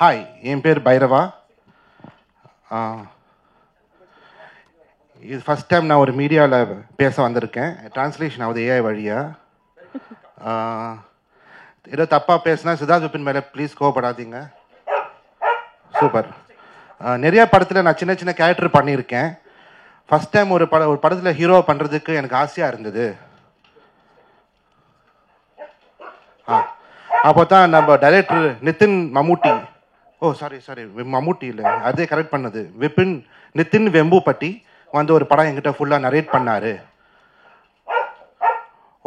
Hi, என் பேர் பைரவா. இது first time நான் ஒரு மீடியாவில் பேச வந்திருக்கேன். ட்ரான்ஸ்லேஷன் ஆகுது ஏஐ வழியாக. ஏதோ தப்பாக பேசினா சித்தார்த் விபின் மேலே ப்ளீஸ் கோவப்படாதீங்க. சூப்பர். நிறையா படத்தில் நான் சின்ன சின்ன கேரக்டர் பண்ணியிருக்கேன். ஃபஸ்ட் டைம் ஒரு படத்தில் ஹீரோ பண்ணுறதுக்கு எனக்கு ஆசையாக இருந்தது. அப்போ தான் நம்ம டைரக்டர் நிதின் மம்முட்டி, சாரி மம்முட்டி இல்லை, அதே கரெக்ட் பண்ணது, நிதின் வெம்புப்பட்டி வந்து ஒரு படம் என்கிட்ட ஃபுல்லாக நரேட் பண்ணார்.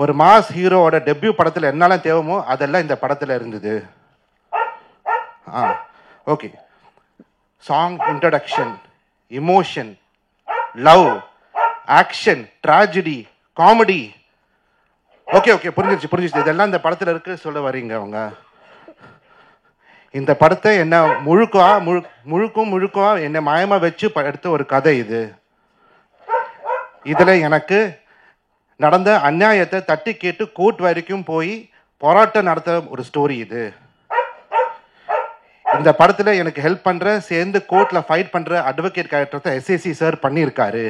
ஒரு மாஸ் ஹீரோவோட டெபியூ படத்தில் என்னெல்லாம் தேவைமோ அதெல்லாம் இந்த படத்தில் இருந்தது. Okay. Song introduction, emotion, love, action, tragedy, comedy. Okay புரிஞ்சிச்சு. இதெல்லாம் இந்த படத்தில் இருக்கு சொல்ல வரீங்க அவங்க. இந்த படத்தை என்ன முழுக்க என்னை மாயமாக வச்சு எடுத்த ஒரு கதை இது. இதில் எனக்கு நடந்த அநியாயத்தை தட்டி கேட்டு கோர்ட் வரைக்கும் போய் போராட்டம் நடத்த ஒரு ஸ்டோரி இது. இந்த படத்தில் எனக்கு ஹெல்ப் பண்ணுற, சேர்ந்து கோர்ட்டில் ஃபைட் பண்ணுற அட்வொகேட் கேரக்டர் எஸ்ஏசி சார் பண்ணியிருக்காரு.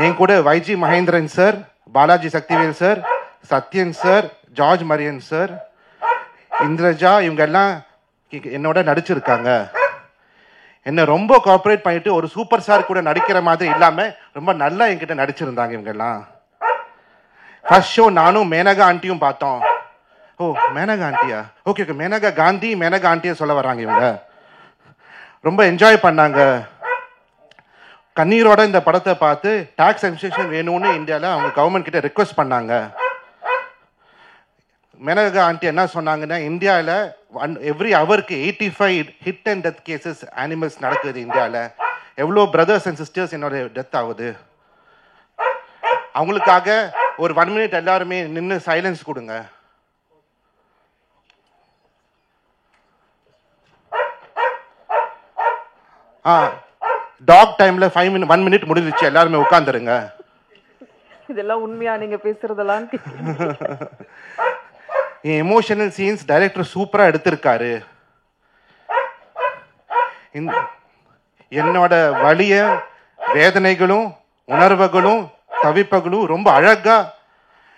என் கூட YG Mahendran sir, Balaji Sakthivel sir, Sathyan sir, George Maryan sir, Indraja, இவங்க எல்லாம் என்னோட நடிச்சிருக்காங்க. என்ன ரொம்ப கோஆப்ரேட் பண்ணிட்டு ஒரு சூப்பர் ஸ்டார் கூட நடிக்கிற மாதிரி இல்லாமல் ரொம்ப நல்லா என்கிட்ட நடிச்சிருந்தாங்க இவங்கெல்லாம். ஃபர்ஸ்ட் ஷோ நானும் மேனகா ஆண்டியும் பார்த்தோம். மேனகா ஆண்டியா? ஓகே, மேனகா காந்தி, மேனகா ஆண்டியை சொல்ல வர்றாங்க இவங்க. ரொம்ப என்ஜாய் பண்ணாங்க. கண்ணீரோட இந்த படத்தை பார்த்து டாக்ஸ் எக்ஸம்ஷன் வேணும்னு இந்தியாவில் அவங்க கவர்மெண்ட் கிட்ட ரிக்வெஸ்ட் பண்ணாங்க. மேனகா ஆண்டி என்ன சொன்னாங்கன்னா, இந்தியாவில் எவ்ரி ஹவருக்கு 85 hit and death cases animals நடக்குது இந்தியாவில். எவ்வளோ பிரதர்ஸ் அண்ட் சிஸ்டர்ஸ் என்னோட டெத் ஆகுது. அவங்களுக்காக ஒரு 1 மினிட் எல்லாருமே நின்று சைலன்ஸ் கொடுங்க. டாக் டைம்ல 1 மினிட் முடிஞ்சிச்சு, எல்லாருமே உட்காந்துருங்க. இதெல்லாம் உண்மையா நீங்க பேசுறதெல்லாம்? எமோஷனல் சீன்ஸ் டைரக்டர் சூப்பரா எடுத்திருக்காரு. என்னோட வலிய, வேதனைகளும், உணர்வுகளும், தவிப்புகளும் ரொம்ப அழகா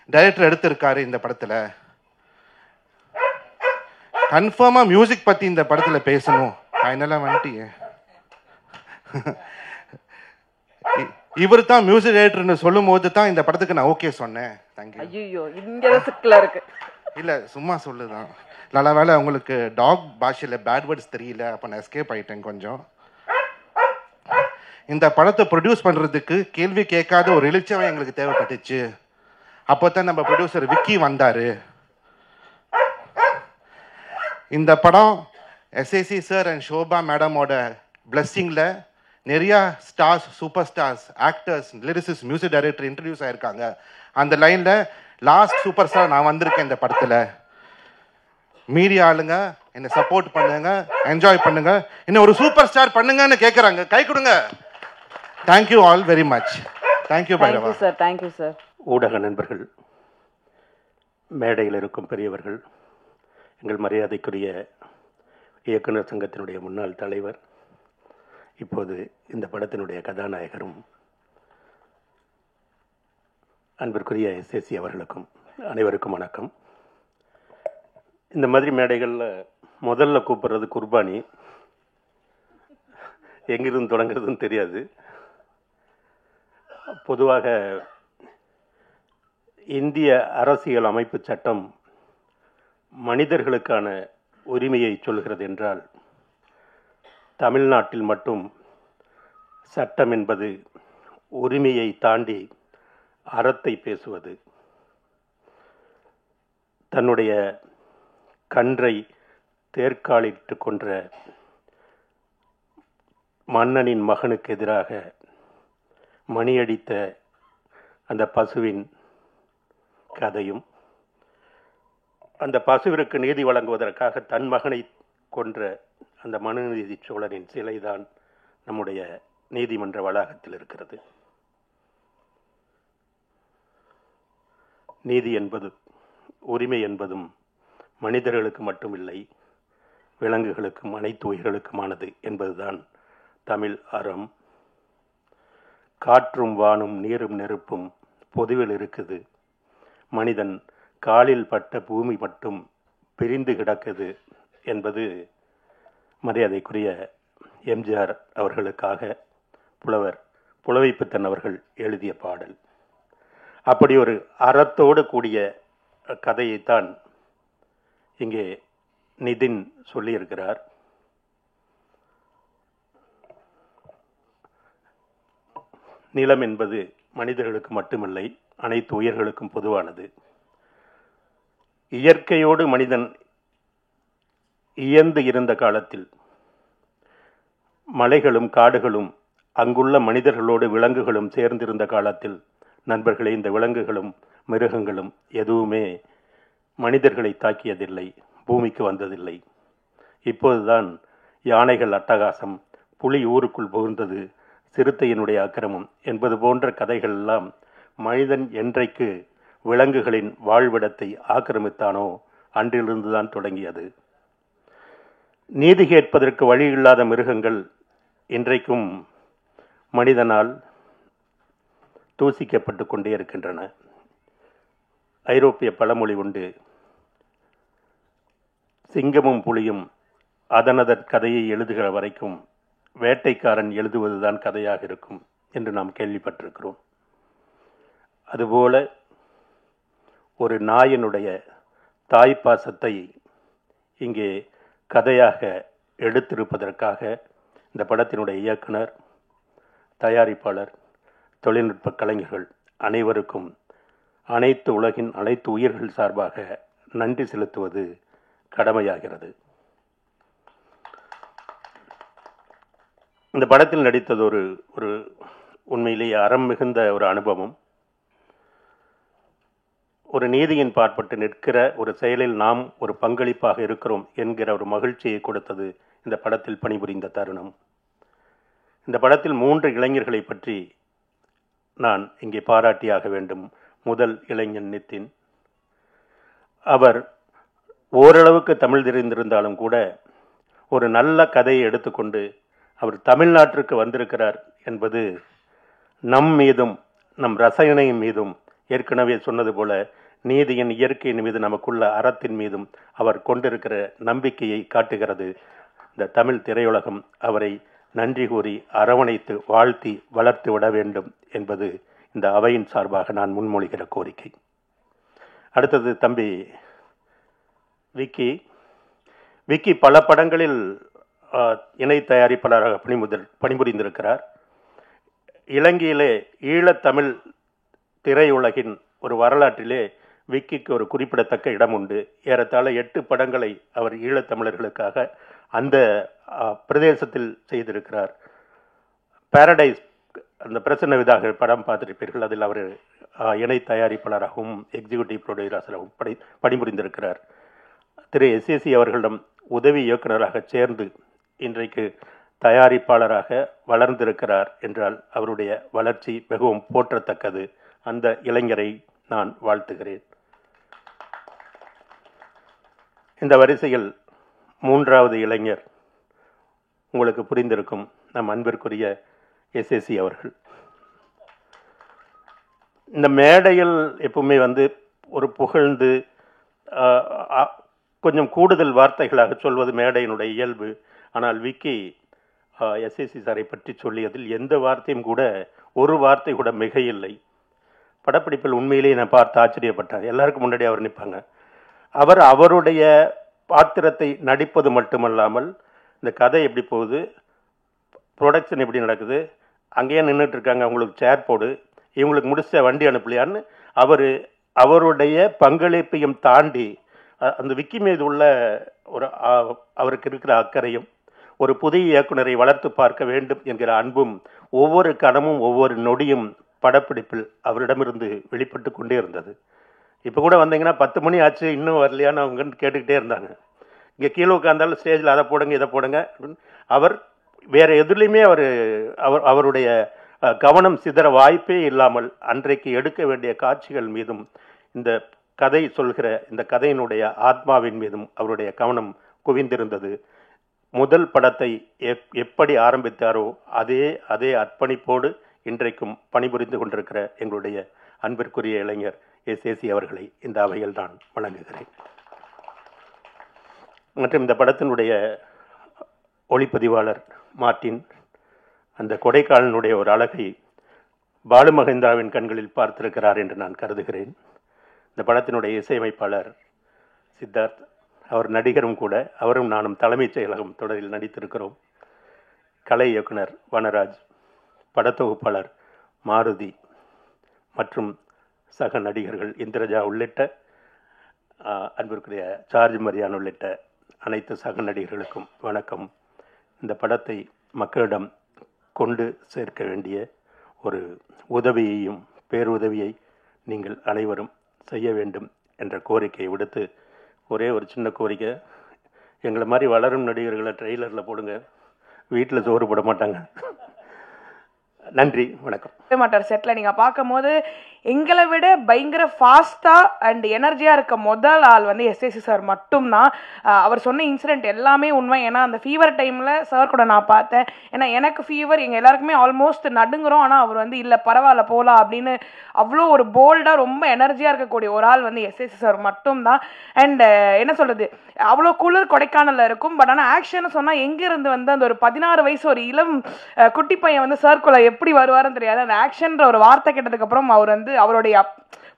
டைரக்டர் எடுத்திருக்காரு இந்த படத்துல. கன்ஃபார்மா மியூசிக் பத்தி இந்த படத்துல பேசணும். ஃபைனலா வந்துட்டியே. இவர் தான் மியூசிக் டைரக்டர்னு சொல்லும் போது தான் இந்த படத்துக்கு நான் ஓகே சொன்னேன். தேங்க்யூ. ஐயோ, இங்க சிக்கலா இருக்கு. இல்லை, சும்மா சொல்லுதான். நல்ல வேலை உங்களுக்கு டாக் பாஷையில் பேட் வேர்ட்ஸ் தெரியல, அப்போ நான் எஸ்கேப் ஆகிட்டேன் கொஞ்சம். இந்த படத்தை ப்ரொடியூஸ் பண்ணுறதுக்கு கேள்வி கேட்காத ஒரு எழுச்சவன் எங்களுக்கு தேவைப்பட்டுச்சு. அப்போ தான் நம்ம ப்ரொடியூசர் விக்கி வந்தார். இந்த படம் எஸ்ஏசி சார் அண்ட் ஷோபா மேடமோட பிளஸ்ஸிங்கில் நிறையா stars, super stars, actors, lyricist, music director introduce ஆகிருக்காங்க. அந்த லைனில் லாஸ்ட் சூப்பர் ஸ்டார் நான் வந்திருக்கேன் இந்த படத்தில். மீடியா ஆளுங்க என்னை சப்போர்ட் பண்ணுங்க, என்ஜாய் பண்ணுங்க, இன்னும் ஒரு சூப்பர் ஸ்டார் பண்ணுங்கன்னு கேட்குறாங்க. கை கொடுங்க. Thank you all very much. Thank you Bairava sir. Thank you sir. ஊடக நண்பர்கள், மேடையில் இருக்கும் பெரியவர்கள், எங்கள் மரியாதைக்குரிய இயக்குனர் சங்கத்தினுடைய முன்னாள் தலைவர், இப்போது இந்த படத்தினுடைய கதாநாயகரும் அன்பிற்குரிய எஸ்ஏசி அவர்களுக்கும் அனைவருக்கும் வணக்கம். இந்த மாதிரி மேடைகளில் முதல்ல கூப்பிட்றது குர்பானி, எங்கிருந்து தொடங்குறதுன்னு தெரியாது. பொதுவாக இந்திய அரசியல் அமைப்பு சட்டம் மனிதர்களுக்கான உரிமையை சொல்கிறது என்றால், தமிழ்நாட்டில் மட்டும் சட்டம் என்பது உரிமையை தாண்டி அறத்தை பேசுவது. தன்னுடைய கன்றை தேர்காலிட்டு கொன்ற மன்னனின் மகனுக்கு எதிராக மணியடித்த அந்த பசுவின் கதையும், அந்த பசுவிற்கு நீதி வழங்குவதற்காக தன் மகனை கொன்ற அந்த மனுநீதி சோழனின் சிலைதான் நம்முடைய நீதிமன்ற வளாகத்தில் இருக்கிறது. நீதி என்பது, உரிமை என்பதும் மனிதர்களுக்கு மட்டுமில்லை, விலங்குகளுக்கும் அனைத்து உயிர்களுக்குமானது என்பதுதான் தமிழ் அறம். காற்றும் வானும் நீரும் நெருப்பும் பொதுவில் இருக்குது, மனிதன் காலில் பட்ட பூமி மட்டும் பிரிந்து கிடக்குது என்பது மரியாதைக்குரிய எம்ஜிஆர் அவர்களுக்காக புலவர் புலவைப்பித்தன் அவர்கள் எழுதிய பாடல். அப்படி ஒரு அறத்தோடு கூடிய கதையைத்தான் இங்கே நிதின் சொல்லியிருக்கிறார். நிலம் என்பது மனிதர்களுக்கு மட்டுமில்லை, அனைத்து உயிர்களுக்கும் பொதுவானது. இயற்கையோடு மனிதன் இயந்து இருந்த காலத்தில் மலைகளும் காடுகளும் அங்குள்ள மனிதர்களோடு விலங்குகளும் சேர்ந்திருந்த காலத்தில் நண்பர்களே, இந்த விலங்குகளும் மிருகங்களும் எதுவுமே மனிதர்களை தாக்கியதில்லை, பூமிக்கு வந்ததில்லை. இப்போதுதான் யானைகள் அட்டகாசம், புலி ஊருக்குள் புகுந்தது, சிறுத்தையினுடைய அக்கிரமம் என்பது போன்ற கதைகள் எல்லாம் மனிதன் என்றைக்கு விலங்குகளின் வாழ்விடத்தை ஆக்கிரமித்தானோ அன்றிலிருந்துதான் தொடங்கியது. நீதி கேட்பதற்கு வழி இல்லாத மிருகங்கள் இன்றைக்கும் மனிதனால் தூசிக்கப்பட்டு கொண்டே இருக்கின்றன. ஐரோப்பிய பழமொழி உண்டு, சிங்கமும் புலியும் அதனதன் கதையை எழுதுகிற வரைக்கும் வேட்டைக்காரன் எழுதுவதுதான் கதையாக இருக்கும் என்று நாம் கேள்விப்பட்டிருக்கிறோம். அதுபோல ஒரு நாயினுடைய தாய்ப்பாசத்தை இங்கே கதையாக எடுத்திருப்பதற்காக இந்த படத்தினுடைய இயக்குனர், தயாரிப்பாளர், தொழில்நுட்ப கலைஞர்கள் அனைவருக்கும் அனைத்து உலகின் அனைத்து உயிர்கள் சார்பாக நன்றி செலுத்துவது கடமையாகிறது. இந்த படத்தில் நடித்தது ஒரு உண்மையிலேயே அறம் மிகுந்த ஒரு அனுபவம். ஒரு நீதியின் பாற்பட்டு நிற்கிற ஒரு செயலில் நாம் ஒரு பங்களிப்பாக இருக்கிறோம் என்கிற ஒரு மகிழ்ச்சியை கொடுத்தது இந்த படத்தில் பணிபுரிந்த தருணம். இந்த படத்தில் 3 இளைஞர்களை பற்றி நான் இங்கே பாராட்டியாக வேண்டும். முதல் இளைஞன் நிதின். அவர் ஓரளவுக்கு தமிழ் தெரிந்திருந்தாலும் கூட ஒரு நல்ல கதையை எடுத்துக்கொண்டு அவர் தமிழ்நாட்டிற்கு வந்திருக்கிறார் என்பது நம் மீதும் நம் ரசனையின் மீதும், ஏற்கனவே சொன்னது போல நீதியின் இயற்கையின் மீது நமக்குள்ள அறத்தின் மீதும் அவர் கொண்டிருக்கிற நம்பிக்கையை காட்டுகிறது. இந்த தமிழ் திரையுலகம் அவரை நன்றி கூறி அரவணைத்து வாழ்த்தி வளர்த்து விட வேண்டும் என்பது இந்த அவையின் சார்பாக நான் முன்மொழிகிற கோரிக்கை. அடுத்தது தம்பி விக்கி பல படங்களில் இணை தயாரிப்பாளராக பணிபுரிந்திருக்கிறார். இலங்கையிலே ஈழத்தமிழ் திரையுலகின் ஒரு வரலாற்றிலே விக்கிக்கு ஒரு குறிப்பிடத்தக்க இடம் உண்டு. ஏறத்தாழ 8 படங்களை அவர் ஈழத்தமிழர்களுக்காக அந்த பிரதேசத்தில் செய்திருக்கிறார். பாரடைஸ், அந்த பிரசன்ன விதாக படம் பார்த்திருப்பீர்கள். அதில் அவர் இணை தயாரிப்பாளராகவும் எக்ஸிக்யூட்டிவ் ப்ரொடியூசராகவும் பணிபுரிந்திருக்கிறார். திரு SAC அவர்களிடம் உதவி இயக்குநராக சேர்ந்து இன்றைக்கு தயாரிப்பாளராக வளர்ந்திருக்கிறார் என்றால் அவருடைய வளர்ச்சி மிகவும் போற்றத்தக்கது. அந்த இளைஞரை நான் வாழ்த்துகிறேன். இந்த வரிசையில் 3வது இளைஞர் உங்களுக்கு புரிந்திருக்கும், நம் அன்பிற்குரிய SAC அவர்கள். இந்த மேடையில் எப்பவுமே ஒரு புகழ்ந்து கொஞ்சம் கூடுதல் வார்த்தைகளாக சொல்வது மேடையினுடைய இயல்பு. ஆனால் விக்கி SAC சாரை பற்றி சொல்லியதில் எந்த வார்த்தையும் கூட, ஒரு வார்த்தை கூட மிக இல்லை. படப்பிடிப்பில் உண்மையிலேயே நான் பார்த்து ஆச்சரியப்பட்டேன். எல்லாருக்கும் முன்னாடி அவர் நிற்பாங்க. அவர் அவருடைய பாத்திரத்தை நடிப்பது மட்டுமல்லாமல் இந்த கதை எப்படி போகுது, ப்ரொடக்ஷன் எப்படி நடக்குது, அங்கேயே நின்றுட்டு இருக்காங்க, அவங்களுக்கு சேர் போடு, இவங்களுக்கு முடிச்ச வண்டி அனுப்பலையான்னு அவருடைய பங்களிப்பையும் தாண்டி அந்த விக்கி மீது உள்ள ஒரு அவருக்கு இருக்கிற அக்கறையும், ஒரு புதிய இயக்குனரை வளர்த்து பார்க்க வேண்டும் என்கிற அன்பும் ஒவ்வொரு கணமும் ஒவ்வொரு நொடியும் படப்பிடிப்பில் அவரிடமிருந்து வெளிப்பட்டு கொண்டே இருந்தது. இப்போ கூட வந்தீங்கன்னா 10 மணி ஆச்சு இன்னும் வரலையான்னு அவங்க கேட்டுக்கிட்டே இருந்தாங்க. இங்கே கீழே உட்கார்ந்தாலும் ஸ்டேஜில் அதை போடுங்க இதை போடுங்க. அவர் வேற எதுலையுமே அவருடைய கவனம் சிதற வாய்ப்பே இல்லாமல் அன்றைக்கு எடுக்க வேண்டிய காட்சிகள் மீதும் இந்த கதை சொல்கிற இந்த கதையினுடைய ஆத்மாவின் மீதும் அவருடைய கவனம் குவிந்திருந்தது. முதல் படத்தை எப்படி ஆரம்பித்தாரோ அதே அர்ப்பணிப்போடு இன்றைக்கும் பணிபுரிந்து கொண்டிருக்கிற எங்களுடைய அன்பிற்குரிய இளைஞர் எஸ்ஏசி அவர்களை இந்த அவையில் நான் வழங்குகிறேன். மற்றும் இந்த படத்தினுடைய ஒளிப்பதிவாளர் மார்ட்டின் அந்த கொடைக்கானலுடைய ஒரு அழகை பாலுமகேந்திராவின் கண்களில் பார்த்திருக்கிறார் என்று நான் கருதுகிறேன். இந்த படத்தினுடைய இசையமைப்பாளர் சித்தார்த், அவர் நடிகரும் கூட. அவரும் நானும் தலைமைச் செயலகம் தொடரில் நடித்திருக்கிறோம். கலை இயக்குனர் வனராஜ், படத்தொகுப்பாளர் மாருதி மற்றும் சக நடிகர்கள் இந்திரஜா உள்ளிட்ட அன்பிற்குரிய சார்ஜ் மரியான் உள்ளிட்ட அனைத்து சக நடிகர்களுக்கும் வணக்கம். இந்த படத்தை மக்களிடம் கொண்டு சேர்க்க வேண்டிய ஒரு உதவியையும் பேருதவியை நீங்கள் அனைவரும் செய்ய வேண்டும் என்ற கோரிக்கையை விடுத்து, ஒரே ஒரு சின்ன கோரிக்கை, எங்களை மாதிரி வளரும் நடிகர்களை ட்ரெய்லரில் போடுங்க, வீட்டில் சோறு போட மாட்டாங்க. நன்றி, வணக்கம். மாட்டார் செட்டில் நீங்கள் பார்க்கும் போது எங்களை விட பயங்கர ஃபாஸ்ட்டாக அண்ட் எனர்ஜியாக இருக்க முதல் ஆள் வந்து எஸ்ஏசி சார் மட்டும்தான். அவர் சொன்ன இன்சிடென்ட் எல்லாமே உண்மை. ஏன்னா அந்த ஃபீவர் டைமில் சார் கூட நான் பார்த்தேன். ஏன்னா எனக்கு ஃபீவர், எங்கள் எல்லாருக்குமே ஆல்மோஸ்ட் நடுங்குறோம். ஆனால் அவர் வந்து இல்லை பரவாயில்ல போகலாம் அப்படின்னு அவ்வளோ ஒரு போல்டாக ரொம்ப எனர்ஜியாக இருக்கக்கூடிய ஒரு ஆள் வந்து எஸ்ஏசி சார் மட்டும்தான். அண்ட் என்ன சொல்கிறது, அவ்வளோ குளிர் கொடைக்கானலில் இருக்கும். பட் ஆனால் ஆக்ஷன் சொன்னால் எங்கேருந்து வந்து அந்த ஒரு 16 வயசு ஒரு இளம் குட்டி பையன் வந்து சார்க்குள்ள எப்படி வருவாருன்னு தெரியாது. அந்த ஆக்ஷன்ற ஒரு வார்த்தை கேட்டதுக்கப்புறம் அவர் வந்து அவருடைய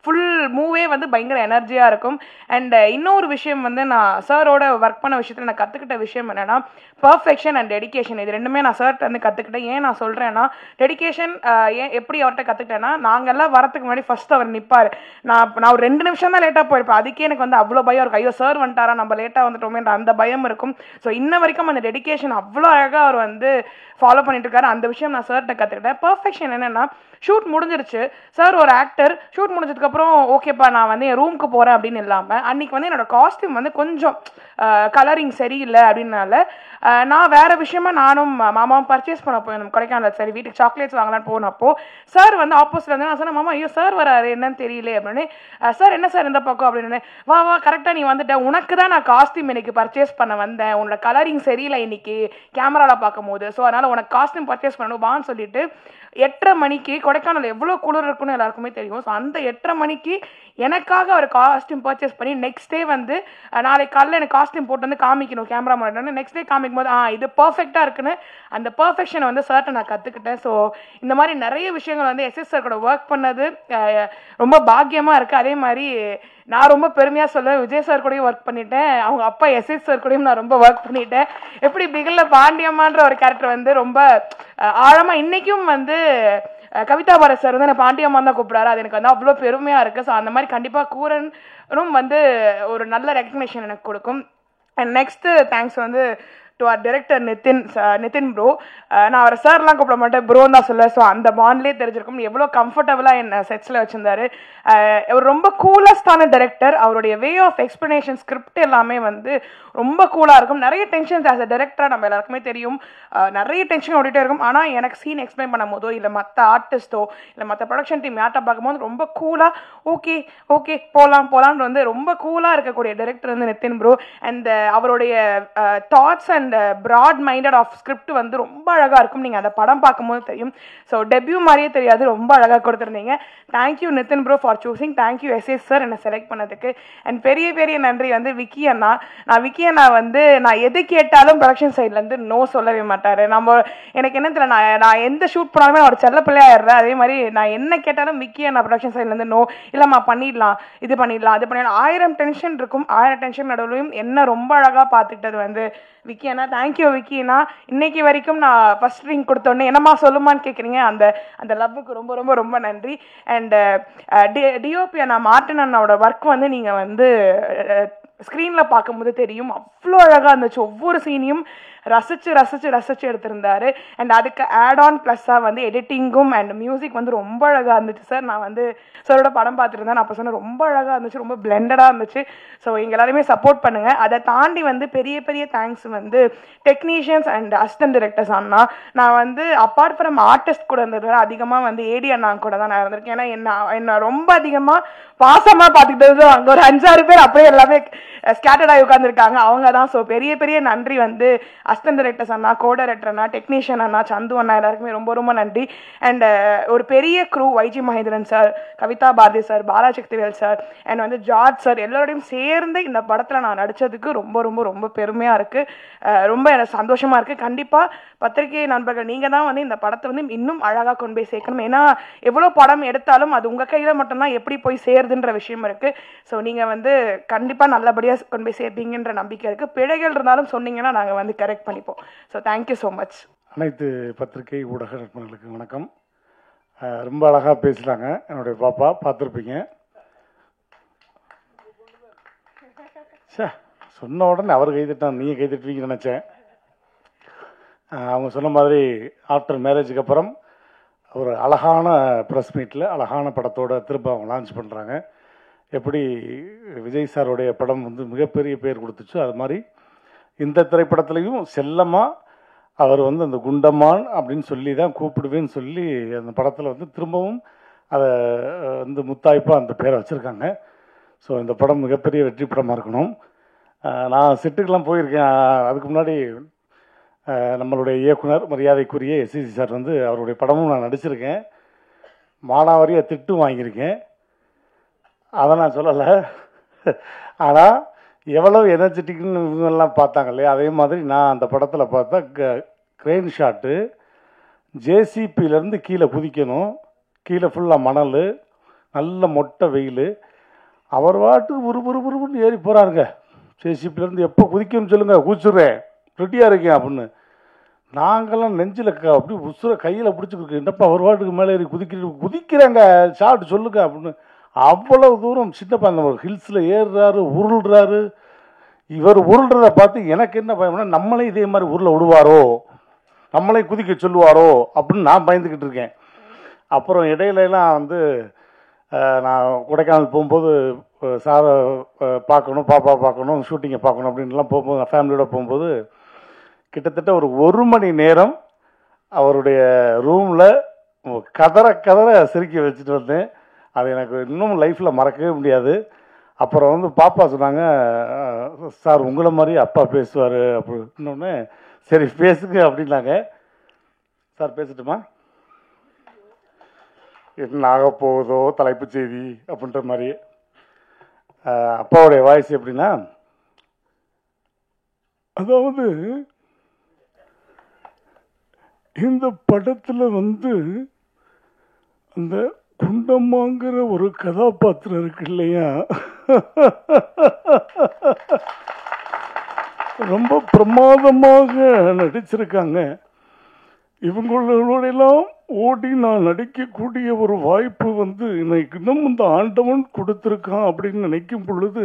ஃபுல் மூவே வந்து பயங்கர எனர்ஜியாக இருக்கும். அண்ட் இன்னொரு விஷயம் வந்து நான் சாரோட ஒர்க் பண்ண விஷயத்தில் நான் கற்றுக்கிட்ட விஷயம் என்னென்னா பர்ஃபெக்ஷன் அண்ட் டெடிகேஷன். இது ரெண்டுமே நான் சார்ட்ட வந்து கற்றுக்கிட்டேன். ஏன் நான் சொல்கிறேன்னா, டெடிகேஷன் எப்படி அவர்கிட்ட கற்றுக்கிட்டேன்னா, நாங்கள்லாம் வரத்துக்கு முன்னாடி ஃபர்ஸ்ட் அவர் நிற்பார். நான் ஒரு 2 நிமிஷம் தான் லேட்டாக போயிருப்பேன். அதுக்கே எனக்கு வந்து அவ்வளோ பயம் இருக்கும். ஐயோ சார் வந்துட்டாரா, நம்ம லேட்டாக வந்துட்டோமேன்ற அந்த பயம் இருக்கும். ஸோ இன்ன வரைக்கும் அந்த டெடிகேஷன் அவ்வளோ அழகாக அவர் வந்து ஃபாலோ பண்ணிட்டு இருக்காரு. அந்த விஷயம் நான் சார்ட்ட கற்றுக்கிட்டேன். பர்ஃபெக்ஷன் என்னென்னா, ஷூட் முடிஞ்சிருச்சு, சார் ஒரு ஆக்டர், ஷூட் முடிஞ்சதுக்கப்புறம் ஓகேப்பா நான் வந்து என் ரூமுக்கு போகிறேன் அப்படின்னு இல்லாமல், அன்றைக்கி வந்து என்னோடய காஸ்டியூம் வந்து கொஞ்சம் கலரிங் சரியில்லை அப்படின்னால நான் வேறு விஷயமா நானும் மாமாவும் பர்ச்சேஸ் பண்ண போயிருந்தோம் கொடைக்கானல். சரி வீட்டுக்கு சாக்லேட்ஸ் வாங்கலான்னு போனப்போ சார் வந்து ஆப்போசிட்ல வந்து நான் சொன்னேன், மாமா ஐயோ சார் வராரு என்னன்னு தெரியல அப்படின்னு. சார் என்ன சார் இந்த பக்கம் அப்படின்னு. வா கரெக்டாக நீ வந்துட்ட, உனக்கு தான் நான் காஸ்டியூம் இன்னைக்கு பர்ச்சேஸ் பண்ண வந்தேன், உன்னோட கலரிங் சரியில்லை இன்னைக்கு கேமராவில் பார்க்கும் போது, ஸோ அதனால் உனக்கு காஸ்டியூம் பர்ச்சேஸ் பண்ணணும் வான்னு சொல்லிட்டு 8:30 மணிக்கு, கொடைக்கானல் எவ்வளோ குளிர் இருக்குன்னு எல்லாருக்குமே தெரியும், ஸோ அந்த 8:30 மணிக்கு எனக்காக அவர் காஸ்டியூம் பர்ச்சேஸ் பண்ணி நெக்ஸ்ட் டே வந்து நாளைக்கு காலையில் எனக்கு காஸ்டியூம் போட்டு வந்து காமிக்கணும் கேமரா மாட்டேன்னு. நெக்ஸ்ட் டே காமிக்கும் போது இது பர்ஃபெக்டாக இருக்குன்னு அந்த பர்ஃபெக்ஷனை வந்து சார்ட்ட நான் கற்றுக்கிட்டேன். ஸோ இந்த மாதிரி நிறைய விஷயங்கள் வந்து எஸ்எஸ் சார் கூட ஒர்க் பண்ணது ரொம்ப பாக்கியமாக இருக்குது. அதே மாதிரி நான் ரொம்ப பெருமையாக சொல்லுவேன், விஜய் சார் கூடயும் ஒர்க் பண்ணிட்டேன், அவங்க அப்பா எஸ்எஸ் சார் கூடயும் நான் ரொம்ப ஒர்க் பண்ணிட்டேன். எப்படி பிகில்ல பாண்டியம்மான்ற ஒரு கேரக்டர் வந்து ரொம்ப ஆழமாக இன்றைக்கும் வந்து கவிதா பாரத் சார் வந்து நான் பாண்டியம்மா தான் கூப்பிடாரு. அது எனக்கு வந்து அவ்வளோ பெருமையாக இருக்குது. ஸோ அந்த மாதிரி கண்டிப்பாக கூரனும் வந்து ஒரு நல்ல ரெக்கக்னேஷன் எனக்கு கொடுக்கும். அண்ட் நெக்ஸ்ட்டு தேங்க்ஸ் வந்து to our director Nithin bro. நான் அவரை சார்லாம் கூப்பிட மாட்டேன், ப்ரோன்னு தான் சொல்லுவேன். ஸோ அந்த பாண்ட்லேயே தெரிஞ்சிருக்கும் எவ்வளோ கம்ஃபர்டபுளாக என்ன செட்ஸில் வச்சுருந்தாரு. அவர் ரொம்ப கூலஸ்டான டைரக்டர். அவருடைய வே ஆஃப் எக்ஸ்பிளனேஷன் ஸ்கிரிப்ட் எல்லாமே வந்து ரொம்ப கூலாக இருக்கும். நிறைய டென்ஷன்ஸ் ஆஸ் அ டைரக்டராக நம்ம எல்லாருக்குமே தெரியும், நிறைய டென்ஷன் ஓடிட்டே இருக்கும். ஆனால் எனக்கு சீன் எக்ஸ்பிளைன் பண்ணும் போதோ இல்லை மற்ற ஆர்டிஸ்ட்டோ இல்லை மற்ற ப்ரொடக்ஷன் டீம் யார்ட்ட பார்க்கும்போது ரொம்ப கூலாக ஓகே போகலான்னு வந்து ரொம்ப கூலாக இருக்கக்கூடிய டைரக்டர் வந்து நிதின் ப்ரோ. அண்ட் அவருடைய thoughts and broad minded of script வந்து ரொம்ப அழகாக இருக்கும். நீங்கள் அந்த படம் பார்க்கும்போது தெரியும். ஸோ டெபியூ மாதிரியே தெரியாது, ரொம்ப அழகாக கொடுத்துருந்தீங்க. Thank you Nitin bro for choosing. Thank you SS sir என்னை செலக்ட் பண்ணதுக்கு. அண்ட் பெரிய நன்றி வந்து விக்கி அண்ணா. விக்கி அண்ணா வந்து நான் எது கேட்டாலும் ப்ரொடக்ஷன் சைட்லேருந்து நோ சொல்லவே மாட்டார். எனக்கு என்ன தெரியல, நான் எந்த ஷூட் பண்ணாலுமே நான் ஒரு செல்ல பிள்ளையாயிடுறேன். அதே மாதிரி நான் என்ன கேட்டாலும் விக்கி அண்ணா ப்ரொடக்ஷன் சைட்லேருந்து நோ, இல்லைம்மா பண்ணிடலாம், இது பண்ணிடலாம் 1000 டென்ஷன் இருக்கும். 1000 டென்ஷன் நடுவுலையும் என்ன ரொம்ப அழகாக பார்த்துக்கிட்டது வந்து விக்கி அண்ணா. தேங்க்யூ விக்கி அண்ணா. இன்னைக்கு வரைக்கும் நான் ஃபர்ஸ்ட் ரிங் கொடுத்தோன்னே என்னம்மா சொல்லுமான்னு கேட்குறீங்க, அந்த லவ்வுக்கு ரொம்ப நன்றி. அண்ட் டிஓபி அண்ணா மார்ட்டின் அண்ணாவோட ஒர்க் வந்து நீங்கள் வந்து ஸ்க்ரீனில் பார்க்கும்போது தெரியும், அவ்வளோ அழகாக இருந்துச்சு. ஒவ்வொரு சீனையும் ரசிச்சு ரசிச்சு ரசிச்சு எடுத்திருந்தாரு. அண்ட் அதுக்கு ஆட் ஆன் ப்ளஸ்ஸாக வந்து எடிட்டிங்கும் அண்ட் மியூசிக் வந்து ரொம்ப அழகாக இருந்துச்சு சார். நான் வந்து சாரோட படம் பார்த்துருந்தேன். நான் அப்போ சொன்னேன் ரொம்ப அழகாக இருந்துச்சு, ரொம்ப பிளெண்டடாக இருந்துச்சு. ஸோ எங்கள் எல்லாருமே சப்போர்ட் பண்ணுங்கள். அதை தாண்டி வந்து பெரிய பெரிய தேங்க்ஸ் வந்து டெக்னீஷியன்ஸ் அண்ட் அசிஸ்டன்ட் டிரெக்டர்ஸ் அண்ணா. நான் வந்து அப்பார்ட் ஃப்ரம் ஆர்டிஸ்ட் கூட இருந்தது அதிகமாக வந்து ஏடி அண்ணா கூட தான் நான் இருந்திருக்கேன். ஏன்னா என்ன ரொம்ப அதிகமாக பாசமாக பார்த்துக்கிட்டது அங்கே ஒரு 5-6 பேர் அப்படியே எல்லாமே ஸ்கேட்டர்ட் ஆகி உட்காந்துருக்காங்க, அவங்க தான். ஸோ பெரிய பெரிய நன்றி வந்து அசிஸ்டன்ட் டிரெக்டர்ஸ் அண்ணா, கோ டைரக்டர் அண்ணா, டெக்னீஷியன் அண்ணா, சந்து அண்ணா, எல்லாருக்குமே ரொம்ப ரொம்ப நன்றி. அண்ட் ஒரு பெரிய crew, YG Mahendran sir, Kavitha Bharathi sir, Balaji Sakthivel sir, and வந்து ஜார்ஜ் சார், எல்லாரோடையும் சேர்ந்து இந்த படத்தில் நான் நடித்ததுக்கு ரொம்ப ரொம்ப ரொம்ப பெருமையாக இருக்குது. ரொம்ப எனக்கு சந்தோஷமாக இருக்குது. கண்டிப்பாக பத்திரிகை நண்பர்கள் நீங்கள் தான் வந்து இந்த படத்தை வந்து இன்னும் அழகாக கொண்டு போய் சேர்க்கணும். ஏன்னா எவ்வளோ படம் எடுத்தாலும் அது உங்கள் கையில் மட்டும்தான் எப்படி போய் சேருதுன்ற விஷயம் இருக்குது. ஸோ நீங்கள் வந்து கண்டிப்பாக நல்லபடியாக கொண்டு போய் சேர்ப்பீங்கன்ற நம்பிக்கை இருக்குது. பிழைகள் இருந்தாலும் சொன்னீங்கன்னா நாங்கள் வந்து கரெக்ட் பண்ணிப்போம். So thank you so much. அனைத்து பத்திரிகை ஊடக நண்பர்களுக்கு வணக்கம். ரொம்ப அழகாக பேசுகிறாங்க என்னுடைய பாப்பா, பார்த்துருப்பீங்க. சொன்ன உடனே அவர் கைதிட்டான், நீங்கள் கைதிட்டுவீங்கன்னு நினச்சேன். அவங்க சொன்ன மாதிரி ஆஃப்டர் மேரேஜுக்கு அப்புறம் ஒரு அழகான ப்ரெஸ் மீட்டில் அழகான படத்தோட திரும்ப அவங்க லான்ச் பண்ணுறாங்க. எப்படி விஜய் சாருடைய படம் வந்து மிகப்பெரிய பேர் கொடுத்துச்சோ அது மாதிரி இந்த திரைப்படத்துலையும் செல்லமாக அவர் வந்து அந்த குண்டமான் அப்படின்னு சொல்லி தான் கூப்பிடுவேன்னு சொல்லி அந்த படத்தில் வந்து திரும்பவும் அதை வந்து முத்தாய்ப்பாக அந்த பேரை வச்சுருக்காங்க. ஸோ இந்த படம் மிகப்பெரிய வெற்றி படமாக இருக்கணும். நான் செட்டுக்கெலாம் போயிருக்கேன். அதுக்கு முன்னாடி நம்மளுடைய இயக்குனர் மரியாதைக்குரிய எஸ்சிசி சார் வந்து அவருடைய படமும் நான் நடிச்சிருக்கேன். மானாவாரியாக திட்டும் வாங்கியிருக்கேன், அதை நான் சொல்லலை. ஆனால் எவ்வளோ எனர்ஜெட்டிக்னு இவங்கெல்லாம் பார்த்தாங்க இல்லையா, அதே மாதிரி நான் அந்த படத்தில் பார்த்தா க்ரெயின் ஷாட்டு, ஜேசிபியிலேருந்து கீழே குதிக்கணும், கீழே ஃபுல்லாக மணல், நல்ல மொட்டை வெயில், அவர் வாட்டு உருன்னு ஏறி போகிறாருங்க. ஜேசிபியிலேருந்து எப்போ குதிக்கணும்னு சொல்லுங்கள், குதிச்சுடுறேன், ரெடியாக இருக்கேன் அப்படின்னு. நாங்கள்லாம் நெஞ்சில் அப்படி உசுர கையில் பிடிச்சிருக்கு, என்னப்பா ஒரு வாட்டுக்கு மேலே ஏறி குதிக்கிறேங்க, ஷாட் சொல்லுங்க அப்படின்னு. அவ்வளவு தூரம் சின்னப்பா அந்த ஹில்ஸில் ஏறுறாரு, உருள்றாரு. இவர் உருள்றதை பார்த்து எனக்கு என்ன பயம்னா, நம்மளே இதே மாதிரி உருளை விடுவாரோ, நம்மளே குதிக்க சொல்லுவாரோ அப்படின்னு நான் பயந்துக்கிட்டு இருக்கேன். அப்புறம் இடையிலலாம் வந்து நான் கொடைக்கானல் போகும்போது சாரை பார்க்கணும், பாப்பா பார்க்கணும், ஷூட்டிங்கை பார்க்கணும் அப்படின்லாம் போகும்போது ஃபேமிலியோடு போகும்போது கிட்டத்தட்ட ஒரு 1 மணி நேரம் அவருடைய ரூமில் கதற சிரிக்க வச்சுட்டு வந்தேன். அது எனக்கு இன்னும் லைஃப்பில் மறக்கவே முடியாது. அப்புறம் வந்து பாப்பா சொன்னாங்க, சார் உங்களை மாதிரி அப்பா பேசுவார் அப்படின்னோடனே, சரி பேசுங்க அப்படின்னாங்க. சார் பேசட்டுமா? என்ன ஆக போகுதோ தலைப்பு செய்தி அப்படின்ற மாதிரி. அப்பாவுடைய வாய்ஸ் எப்படின்னா, அதாவது இந்த படத்தில் வந்து அந்த குண்டம்மாங்கிற ஒரு கதாபாத்திரம் இருக்கு இல்லையா, ரொம்ப பிரமாதமாக நடிச்சிருக்காங்க. இவங்களோடெல்லாம் ஓடி நான் நடிக்கக்கூடிய ஒரு வாய்ப்பு வந்து எனக்கு இன்னும் இந்த ஆண்டவன் கொடுத்துருக்கான் அப்படின்னு நினைக்கும் பொழுது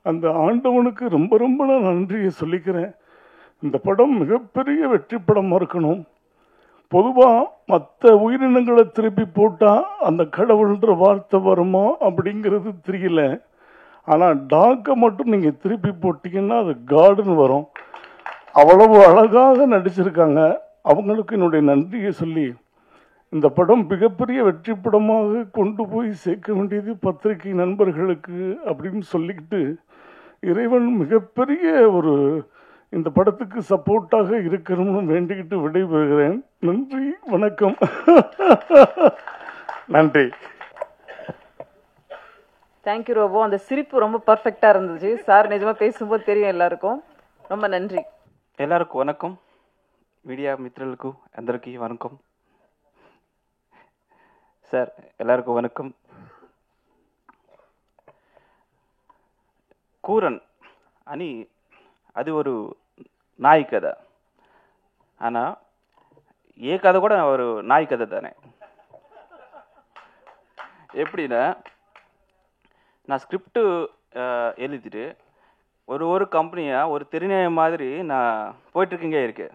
அந்த ஆண்டவனுக்கு ரொம்ப ரொம்ப நான் நன்றியை சொல்லிக்கிறேன். இந்த படம் மிகப்பெரிய வெற்றி படமாக இருக்கணும். பொதுவாக மற்ற உயிரினங்களை திருப்பி போட்டால் அந்த கடவுள்ன்ற வார்த்தை வருமா அப்படிங்கிறது தெரியல. ஆனால் டாக்கை மட்டும் நீங்கள் திருப்பி போட்டிங்கன்னா அது காடுன்னு வரும். அவ்வளவு அழகாக நடிச்சிருக்காங்க. அவங்களுக்கு என்னுடைய நன்றியை சொல்லி, இந்த படம் மிகப்பெரிய வெற்றி படமாக கொண்டு போய் சேர்க்க வேண்டியது பத்திரிகை நண்பர்களுக்கு அப்படின்னு சொல்லிக்கிட்டு, இறைவன் மிகப்பெரிய ஒரு இந்த படத்துக்கு சப்போர்ட்டாக இருக்கணும்னு வேண்டிக்கிட்டு விடைபெறுகிறேன். நன்றி, வணக்கம். நன்றி. Thank you robo. அந்த சிரிப்பு ரொம்ப பர்ஃபெக்டா இருந்துச்சு சார். நிஜமா பேசும்போது தெரியும் எல்லாருக்கும். ரொம்ப நன்றி. எல்லாருக்கும் வணக்கம். మీడియా మిత్రులకు అందరికీ వణకం సార్. எல்லாருக்கும் வணக்கம். కూరన్ అని అది ஒரு நாய் கதை. ஆனால் ఏ கதை கூட ஒரு நாய் கதை தானே. எப்படின்னா, நான் ஸ்கிரிப்டு எழுதிட்டு ஒரு கம்பெனியாக ஒரு திருநெல்வேலி மாதிரி நான் போயிட்டுருக்கீங்க இருக்கு.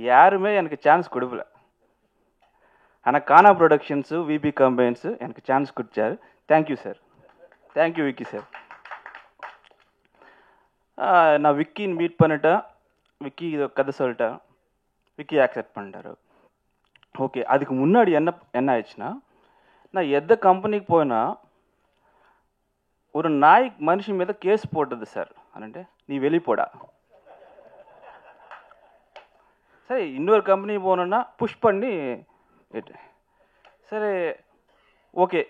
யாருமே எனக்கு சான்ஸ் கொடுக்கல. ஆனால் கானா ப்ரொடக்ஷன்ஸு விபி கம்பெனிஸு எனக்கு சான்ஸ் கொடுத்தாரு. Thank you sir. Thank you Vicky sir. நான் விக்கின்னு மீட் பண்ணிட்டேன். விக்கி இதை கதை சொல்லிட்டேன். விக்கி ஆக்செப்ட் பண்ணிட்டாரு. ஓகே, அதுக்கு முன்னாடி என்ன ஆயிடுச்சுன்னா, நான் எந்த கம்பெனிக்கு போயினா ஒரு நாய் மனுஷன் மீத கேஸ் போட்டது சார். அண்ணன்ட்டு நீ வெளிப்போடா. சரி, இன்னொரு கம்பெனி போனோன்னா புஷ் பண்ணி சரி okay.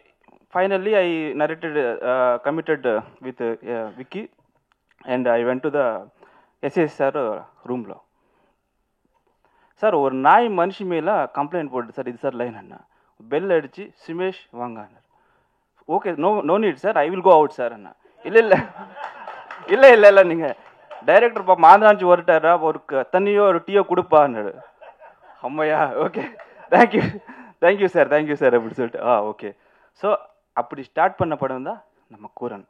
Finally I narrated committed with Vicky and I went to the SS sir ரூமில். சார் ஒரு நாய் மனுஷி மேலே கம்ப்ளைண்ட் போட்டு சார், இது சார் லைன் அண்ணா பெல் அடித்து சுமேஷ் வாங்க. Okay, no need sir, I will go out sir அண்ணா. இல்லை நீங்கள் டைரக்டர் மாந்தாஞ்சி வரட்டாரா, ஒரு தண்ணியோ ஒரு டீயோ கொடுப்பான்னு. அம்மையா, ஓகே தேங்க்யூ சார் அப்படி சொல்லிட்டு ஓகே. ஸோ அப்படி ஸ்டார்ட் பண்ண படம் தான் நம்ம கூரன்.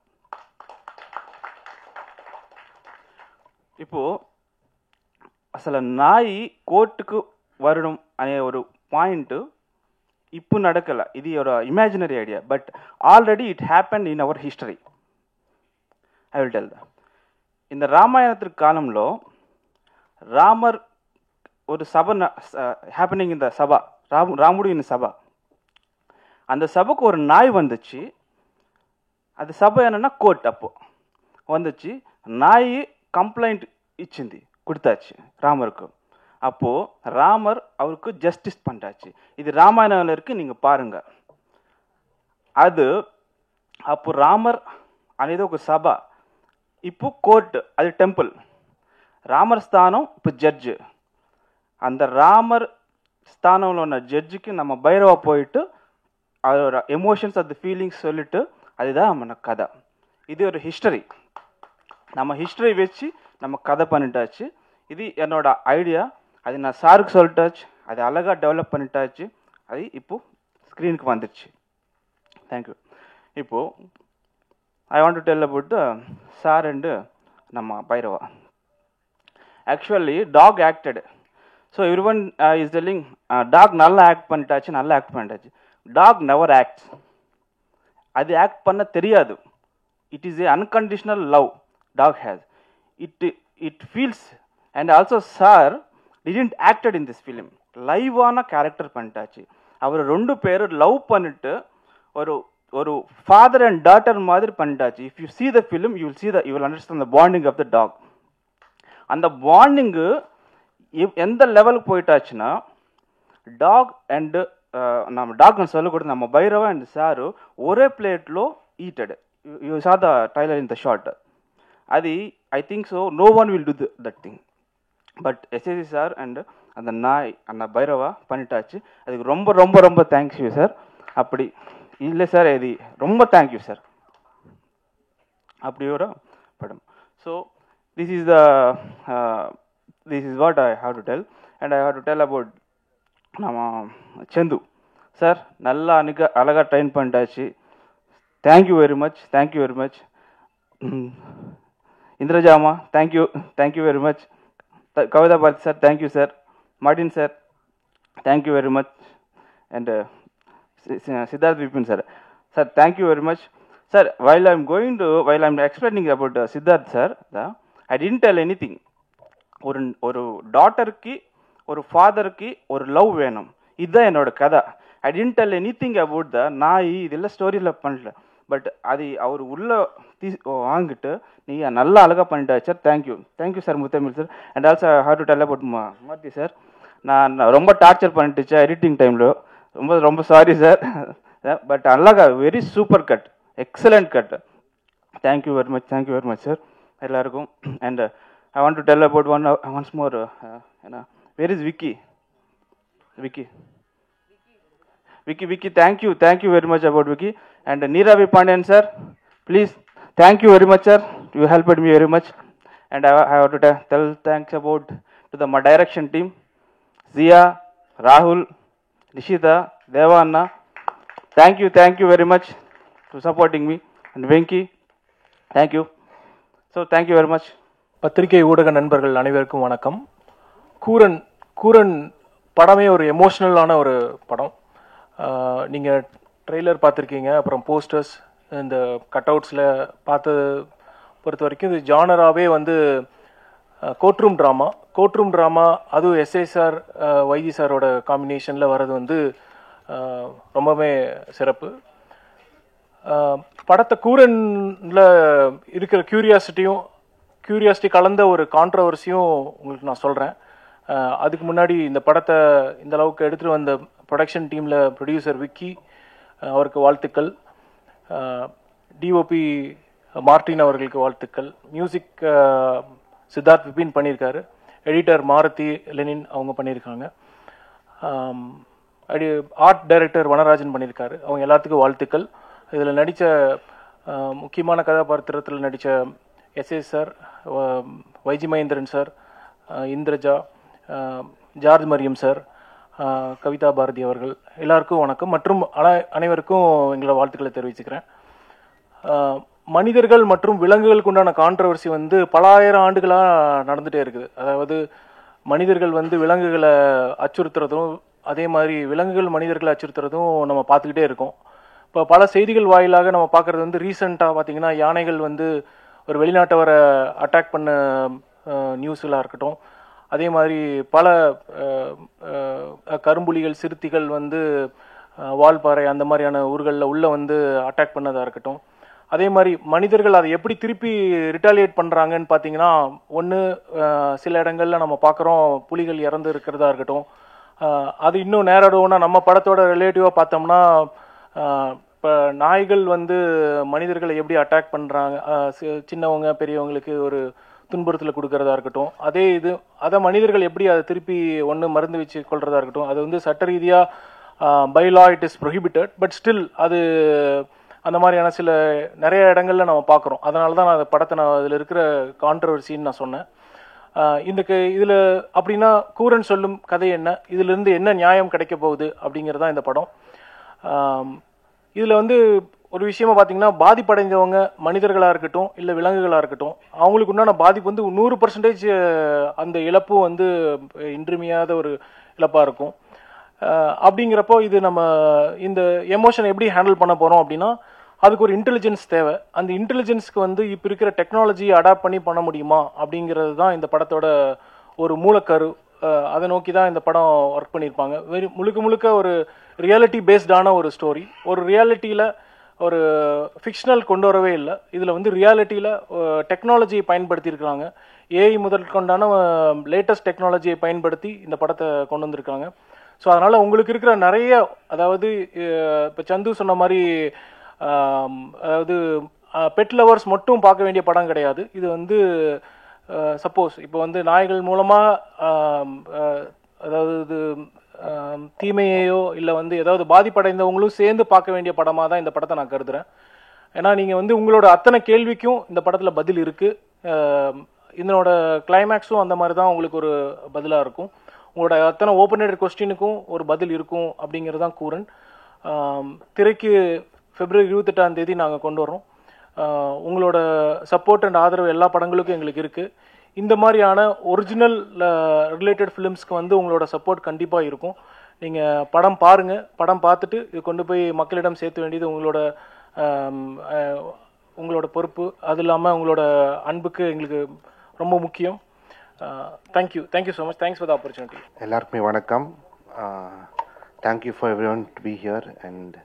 இப்போது అసలు నాయి కోర్టుకు వరడం అనే ఒక పాయింట్ ఇప్పుడు నడకల. ఇది ఒక imaginary idea, but already it happened in our history. I will tell that. இந்த ராமாயணத்திற்கு காலம்లో ராமர் ஒரு சபை ஹேப்பனிங் இந்த சபா ராமுடு இந்த சபா. அந்த சபைக்கு ஒரு நாய் வந்துச்சு. அது సభ என்னன்னா కోర్ట్. அப்போ வந்துச்சு நாய் కంప్లైంట్ ఇచ్చింది, கொடுத்தாச்சு ராமருக்கு. அப்போது ராமர் அவருக்கு ஜஸ்டிஸ் பண்ணிட்டாச்சு. இது ராமாயணத்தில் இருக்குது, நீங்கள் பாருங்கள். அது அப்போ రామర్ అనేది ఒక సభ, இப்போ కోర్టు, అది టెంపుల్. రామర్ స్థానం ఇప్పుడు జడ్జి. அந்த ராமர் ஸ்தானம்ல ఉన్న ஜட்ஜுக்கு நம்ம பைரவா போயிட்டு அதோட எமோஷன்ஸ் அந்த ஃபீலிங்ஸ் சொல்லிட்டு அதுதான் நம்ம கதை. இது ஒரு ஹிஸ்டரி. நம்ம ஹிஸ்டரி வச்சு நம்ம கதை பண்ணிட்டாச்சு. இது என்னோட ஐடியா. அது நான் சாருக்கு சொல்லிட்டாச்சு. அது அழகாக டெவலப் பண்ணிட்டாச்சு. அது இப்போது ஸ்க்ரீனுக்கு வந்துடுச்சு. தேங்க்யூ. இப்போது I want to tell about the sir and நம்ம Bhairava. Actually dog acted. So every one is telling dog நல்லா ஆக்ட் பண்ணிட்டாச்சு. Dog never acts. அது ஆக்ட் பண்ண தெரியாது. It is a unconditional love dog has. it feels, and also sir didn't acted in this film. லைவான character பண்ணிட்டாச்சு. அவர் ரெண்டு பேரும் லவ் பண்ணிட்டு ஒரு ஃபாதர் அண்ட் டாட்டர் மாதிரி பண்ணிட்டாச்சு. If you see the film, you will understand the bonding of the dog. அந்த பாண்டிங்கு எந்த லெவலுக்கு போயிட்டாச்சுன்னா, டாக் அண்டு நம்ம டாக்னு சொல்லக்கூடாது, நம்ம பைரவா அண்ட் சாரு ஒரே பிளேట్లో eated. You saw the trailer in the short. అది I think so no one will do that thing. But SSC sir and அந்த நாய் அந்த பைரவா பண்ணிட்டாச்சு. அதுக்கு ரொம்ப ரொம்ப ரொம்ப தேங்க்யூ சார். அப்படி இல்லை சார், இது ரொம்ப தேங்க்யூ சார். அப்படி ஒரு படம். So this is what I have to tell. And I have to tell about நம்ம சந்து சார். நல்லா அழகாக ட்ரெயின் பண்ணிட்டாச்சு. Thank you very much. இந்திரஜாமா thank you very much. Kavitha Bharathi sir thank you sir. Martin sir thank you very much. And Siddharth Vipin sir thank you very much. Sir, while I'm explaining about Siddharth sir, I didn't tell anything. ஒரு டாட்டருக்கு ஒரு ஃபாதருக்கு ஒரு love வேணும், இதுதான் என்னோட கதை. I didn't tell anything about the நாய். இதெல்லாம் ஸ்டோரியில் பண்ணல. பட் அது அவர் உள்ள வாங்கிட்டு நீ நல்லா அழகாக பண்ணிட்டாச்சு sir. Thank you sir Muthamizh sir. And also have to tell about Marthi sir. நான் ரொம்ப டார்ச்சர் பண்ணிட்டுச்சு எடிட்டிங் டைமில். ரொம்ப ரொம்ப சாரி சார். பட் அழகா very super cut, excellent cut. Thank you very much sir எல்லாருக்கும். And I want to tell about once more. Where is Vicky? Vicky, thank you very much about Vicky. And Neeravi Pandian sir, please, thank you very much sir. You helped me very much. And I have to tell thanks about to my direction team, Zia, Rahul, Nishita, Devanna. Thank you very much for supporting me. And Venki, thank you. So thank you very much. பத்திரிகை ஊடக நண்பர்கள் அனைவருக்கும் வணக்கம். கூரன் படமே ஒரு எமோஷ்னலான ஒரு படம். நீங்கள் ட்ரெய்லர் பார்த்துருக்கீங்க, அப்புறம் போஸ்டர்ஸ், இந்த கட் அவுட்ஸில் பார்த்தது பொறுத்த வரைக்கும் இது ஜானராகவே வந்து கோர்ட்ரூம் ட்ராமா, அதுவும் எஸ்ஐ சார் வைஜி சாரோட காம்பினேஷனில் வர்றது வந்து ரொம்பவே சிறப்பு. படத்தை கூரனில் இருக்கிற கியூரியாசிட்டி கலந்த ஒரு கான்ட்ரவர்சியும் உங்களுக்கு நான் சொல்கிறேன். அதுக்கு முன்னாடி இந்த படத்தை இந்த அளவுக்கு எடுத்துகிட்டு வந்த ப்ரொடக்ஷன் டீமில் ப்ரொடியூசர் விக்கி அவருக்கு வாழ்த்துக்கள், டிஓபி மார்டின் அவர்களுக்கு வாழ்த்துக்கள், மியூசிக் சித்தார்த் விபின் பண்ணியிருக்காரு, எடிட்டர் மாருதி லெனின் அவங்க பண்ணியிருக்காங்க, ஆர்ட் டைரக்டர் வனராஜன் பண்ணியிருக்காரு. அவங்க எல்லாத்துக்கும் வாழ்த்துக்கள். இதில் நடித்த முக்கியமான கதாபாத்திரத்தில் நடித்த SA sir, YG Mahendran sir, Indraja, George Mariyam sir, Kavitha Bharathi அவர்கள் எல்லாருக்கும் வணக்கம். மற்றும் அனைவருக்கும் எங்களோட வாழ்த்துக்களை தெரிவிச்சுக்கிறேன். மனிதர்கள் மற்றும் விலங்குகளுக்கு உண்டான கான்ட்ரவர்சி வந்து பல ஆயிரம் ஆண்டுகளாக நடந்துகிட்டே இருக்குது. அதாவது மனிதர்கள் வந்து விலங்குகளை அச்சுறுத்துறதும், அதே மாதிரி விலங்குகள் மனிதர்களை அச்சுறுத்துறதும் நம்ம பார்த்துக்கிட்டே இருக்கோம். இப்போ பல செய்திகள் வாயிலாக நம்ம பார்க்குறது வந்து ரீசெண்டாக பார்த்தீங்கன்னா யானைகள் வந்து ஒரு வெளிநாட்டவரை அட்டாக் பண்ண நியூஸ்லாம் இருக்கட்டும், அதே மாதிரி பல கரும்புலிகள், சிறுத்தைகள் வந்து வால்பாறை அந்த மாதிரியான ஊர்களில் உள்ள வந்து அட்டாக் பண்ணதாக இருக்கட்டும், அதே மாதிரி மனிதர்கள் அதை எப்படி திருப்பி ரிட்டாலியேட் பண்ணுறாங்கன்னு பார்த்தீங்கன்னா, ஒன்று சில இடங்களில் நம்ம பார்க்குறோம் புலிகள் இறந்து இருக்கிறதா இருக்கட்டும். அது இன்னும் நேரடோன்னா நம்ம படத்தோட ரிலேட்டிவாக பார்த்தோம்னா, இப்போ நாய்கள் வந்து மனிதர்களை எப்படி அட்டாக் பண்ணுறாங்க, சின்னவங்க பெரியவங்களுக்கு ஒரு துன்புறுத்தலை கொடுக்கறதா இருக்கட்டும், அதை மனிதர்கள் எப்படி அதை திருப்பி ஒன்று மருந்து வச்சு கொள்றதா இருக்கட்டும், அது வந்து சட்ட ரீதியாக by law it is prohibited, but still அது அந்த மாதிரியான நிறைய இடங்கள்ல நம்ம பார்க்குறோம். அதனால தான் நான் அந்த படத்தை அதில் இருக்கிற கான்ட்ரவர்சின்னு நான் சொன்னேன். இதில் அப்படின்னா கூரன் சொல்லும் கதை என்ன, இதிலிருந்து என்ன நியாயம் கிடைக்க போகுது அப்படிங்கிறதான் இந்த படம். இதில் வந்து ஒரு விஷயமா பார்த்தீங்கன்னா, பாதிப்படைந்தவங்க மனிதர்களாக இருக்கட்டும் இல்லை விலங்குகளாக இருக்கட்டும், அவங்களுக்கு உண்டான பாதிப்பு வந்து 100% அந்த இழப்பும் வந்து இன்றியமையாத ஒரு இழப்பாக இருக்கும். அப்படிங்கிறப்போ இது நம்ம இந்த எமோஷனை எப்படி ஹேண்டில் பண்ண போகிறோம் அப்படின்னா, அதுக்கு ஒரு இன்டெலிஜென்ஸ் தேவை. அந்த இன்டெலிஜென்ஸ்க்கு வந்து இப்போ இருக்கிற டெக்னாலஜி அடாப்ட் பண்ணி பண்ண முடியுமா அப்படிங்கிறது தான் இந்த படத்தோட ஒரு மூலக்கரு. அதை நோக்கி தான் இந்த படம் ஒர்க் பண்ணியிருப்பாங்க. முழுக்க ஒரு ரியாலிட்டி பேஸ்டான ஒரு ஸ்டோரி. ஒரு ரியாலிட்டியில் ஒரு ஃபிக்ஷனல் கொண்டு வரவே இல்லை. இதில் வந்து ரியாலிட்டியில் டெக்னாலஜியை பயன்படுத்தியிருக்கிறாங்க. ஏஐ முதற்கொண்டான லேட்டஸ்ட் டெக்னாலஜியை பயன்படுத்தி இந்த படத்தை கொண்டு வந்திருக்காங்க. ஸோ அதனால் உங்களுக்கு இருக்கிற நிறைய, அதாவது இப்போ சந்து சொன்ன மாதிரி, அதாவது பெட் லவர்ஸ் மட்டும் பார்க்க வேண்டிய படம் கிடையாது. இது வந்து சப்போஸ் இப்போ வந்து நாய்கள் மூலமாக அதாவது தீமையையோ இல்லை வந்து ஏதாவது பாதிப்படைந்தவங்களும் சேர்ந்து பார்க்க வேண்டிய படமாக தான் இந்த படத்தை நான் கருதுகிறேன். ஏன்னா நீங்கள் வந்து உங்களோட அத்தனை கேள்விக்கும் இந்த படத்தில் பதில் இருக்குது. இதனோட கிளைமேக்ஸும் அந்த மாதிரி தான் உங்களுக்கு ஒரு பதிலாக இருக்கும். உங்களோட அத்தனை ஓப்பன் கொஸ்டினுக்கும் ஒரு பதில் இருக்கும் அப்படிங்கிறது தான் கூரன். திரைக்கு February 28 நாங்கள் கொண்டு வரோம். உங்களோட சப்போர்ட் அண்ட் ஆதரவு எல்லா படங்களுக்கும் எங்களுக்கு இருக்குது. இந்த மாதிரியான ஒரிஜினல் ரிலேட்டட் ஃபிலிம்ஸ்க்கு வந்து உங்களோட சப்போர்ட் கண்டிப்பாக இருக்கும். நீங்கள் படம் பாருங்கள், படம் பார்த்துட்டு இது கொண்டு போய் மக்களிடம் சேர்த்து வேண்டியது உங்களோட பொறுப்பு. அது இல்லாமல் உங்களோட அன்புக்கு எங்களுக்கு ரொம்ப முக்கியம். Thank you so much. Thanks for the opportunity. எல்லாருக்குமே வணக்கம். Thank you for everyone to be here and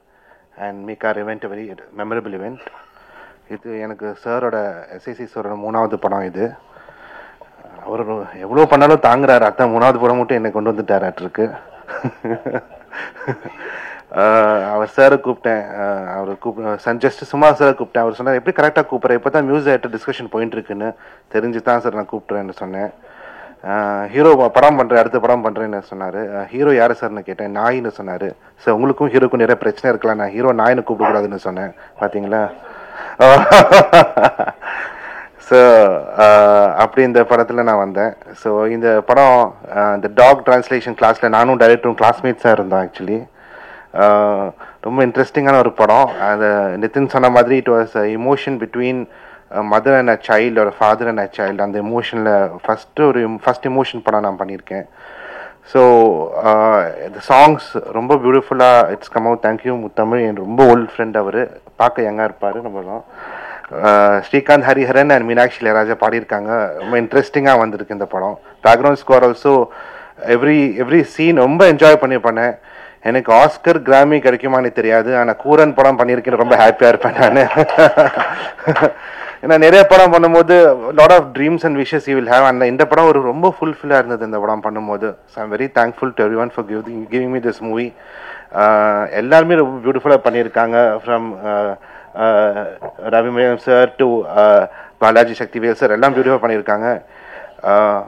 make our event a very memorable event. இது எனக்கு சாரோட எஸ்ஐசி சாரோட 3வது படம். இது அவர் எவ்வளோ பண்ணாலும் தாங்குறாரு. அதான் 3வது படம் மட்டும் என்னை கொண்டு வந்துட்டாராட்டிருக்கு. அவர் சாரை கூப்பிட்டேன், ஜஸ்ட் சும்மா சாரை கூப்பிட்டேன். அவர் சொன்னார், எப்படி கரெக்டாக கூப்பிட்றேன், இப்போ தான் மியூசிக் ஆக்டர் டிஸ்கஷன் போயிட்டு இருக்குன்னு தெரிஞ்சு தான் சார் நான் கூப்பிட்றேன்னு சொன்னேன். ஹீரோ படம் பண்ணுறேன், அடுத்த படம் பண்ணுறேன்னு சொன்னார். ஹீரோ யார் சார்னு கேட்டேன். நாயின்னு சொன்னார். சார் உங்களுக்கும் ஹீரோக்கும் நிறைய பிரச்சனை இருக்கலாம், நான் ஹீரோ நாயின்னு கூப்பிடக்கூடாதுன்னு சொன்னேன். பார்த்தீங்களா? ஸோ அப்படி இந்த படத்தில் நான் வந்தேன். ஸோ இந்த படம் இந்த டாக் டிரான்ஸ்லேஷன் கிளாஸில் நானும் டைரக்டரும் கிளாஸ்மேட்ஸாக இருந்தோம். ஆக்சுவலி ரொம்ப இன்ட்ரெஸ்டிங்கான ஒரு படம். அது நிதின் சொன்ன மாதிரி it was emotion between mother and a child ஒரு ஃபாதர் அண்ட் அ சைல்டு அந்த எமோஷனில் ஃபஸ்ட் எமோஷன் படம் நான் பண்ணியிருக்கேன். ஸோ இந்த சாங்ஸ் ரொம்ப பியூட்டிஃபுல்லாக it's come out. Thank you Muthamizh, என் ரொம்ப ஓல்டு ஃப்ரெண்ட் அவர், பார்க்க யங்காக இருப்பார். நம்மளும் ஸ்ரீகாந்த் ஹரிஹரன் அண்ட் மீனாட்சி இளையராஜா பாடியிருக்காங்க. ரொம்ப இன்ட்ரெஸ்டிங்காக வந்திருக்கு இந்த படம். Background score also every scene ரொம்ப என்ஜாய் பண்ணேன். எனக்கு ஆஸ்கர் கிராமி கிடைக்குமான்னு தெரியாது, ஆனால் கூரன் படம் பண்ணியிருக்கேன், ரொம்ப ஹாப்பியாக இருப்பேன் நான். ஏன்னா நிறைய படம் பண்ணும்போது lot of dreams and wishes you will have. அந்த இந்த படம் ஒரு ரொம்ப ஃபுல்ஃபில்லாக இருந்தது இந்த படம் பண்ணும்போது. So I'm very thankful to every one for giving me this movie. எல்லாருமே ரொம்ப பியூட்டிஃபுல்லாக பண்ணியிருக்காங்க. From Ravimayam sir to Balaji Sakthivel sir, எல்லாம் பியூட்டிஃபுல்லாக பண்ணியிருக்காங்க.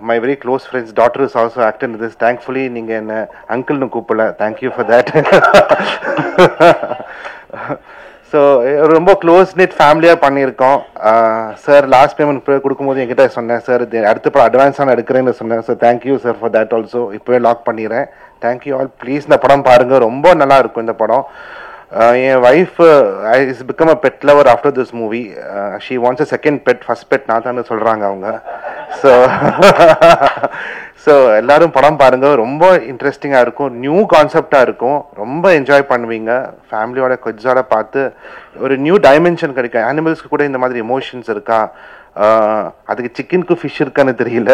My very close friend's daughter is also acted in this. Thankfully நீங்க என்ன அங்கிள்னு கூப்பிடல. Thank you for that. ஸோ ரொம்ப க்ளோஸ் நெட் ஃபேமிலியாக பண்ணியிருக்கோம். சார் லாஸ்ட் பேமெண்ட் கொடுக்கும்போது என்கிட்ட சொன்னேன், சார் அடுத்த படம் அட்வான்ஸாக எடுக்கிறேன்னு சொன்னேன். So thank you sir for that also. இப்போவே லாக் பண்ணிடுறேன். Thank you all. ப்ளீஸ் இந்த படம் பாருங்கள், ரொம்ப நல்லா இருக்கும் இந்த படம். என் wife is become a pet lover after this movie. She wants a second pet, first pet நான் தான் சொல்கிறாங்க அவங்க. ஸோ எல்லாரும் படம் பாருங்க, ரொம்ப இன்ட்ரெஸ்டிங்காக இருக்கும், நியூ கான்செப்டாக இருக்கும், ரொம்ப என்ஜாய் பண்ணுவீங்க. ஃபேமிலியோட கொஞ்சோட பார்த்து ஒரு நியூ டைமென்ஷன் கிடைக்கும். அனிமல்ஸ்க்கு கூட இந்த மாதிரி எமோஷன்ஸ் இருக்கா, அதுக்கு சிக்கனுக்கு ஃபிஷ் இருக்கான்னு தெரியல,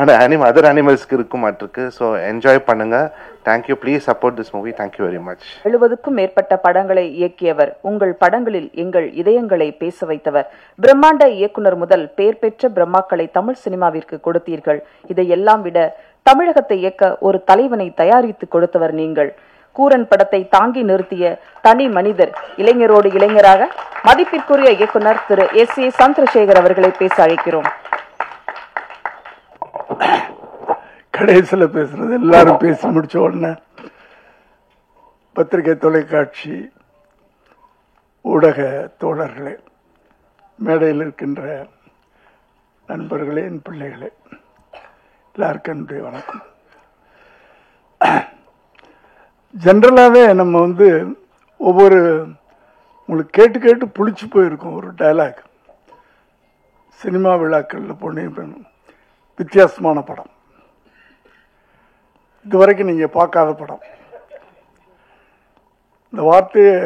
ஆனால் அதர் அனிமல்ஸ்க்கு இருக்கும் மாட்டிருக்கு. ஸோ என்ஜாய் பண்ணுங்க. Thank you. Please support this movie. Thank you very much. 70க்கும் மேற்பட்ட படங்களை இயக்கியவர், உங்கள் படங்களில் எங்கள் இதயங்களை பேச வைத்தவர், பிரம்மாண்ட இயக்குனர் முதல் பெயர் பெற்ற பிரம்மாக்களை தமிழ் சினிமாவிற்கு கொடுத்தீர்கள். இதையெல்லாம் விட தமிழகத்தை இயக்க ஒரு தலைவனை தயாரித்து கொடுத்தவர் நீங்கள். கூரன் படத்தை தாங்கி நிறுத்திய தனி மனிதர், இளைஞரோடு இளைஞராக மதிப்பிற்குரிய இயக்குனர் திரு S.A. சந்திரசேகர் அவர்களை பேச அழைக்கிறோம். கடைசியில் பேசுறது எல்லாரும் பேசி முடிச்ச உடனே பத்திரிகை, தொலைக்காட்சி, ஊடக தோழர்களே, மேடையில் இருக்கின்ற நண்பர்களே, என் பிள்ளைகளே, எல்லாருக்கும் என்னுடைய வணக்கம். ஜென்ரலாகவே நம்ம ஒவ்வொரு உங்களுக்கு கேட்டு கேட்டு புளிச்சு போயிருக்கும் ஒரு டயலாக். சினிமா விழாக்களில் போனேன், வித்தியாசமான படம், இதுவரைக்கும் நீங்கள் பார்க்காத படம். இந்த வார்த்தையை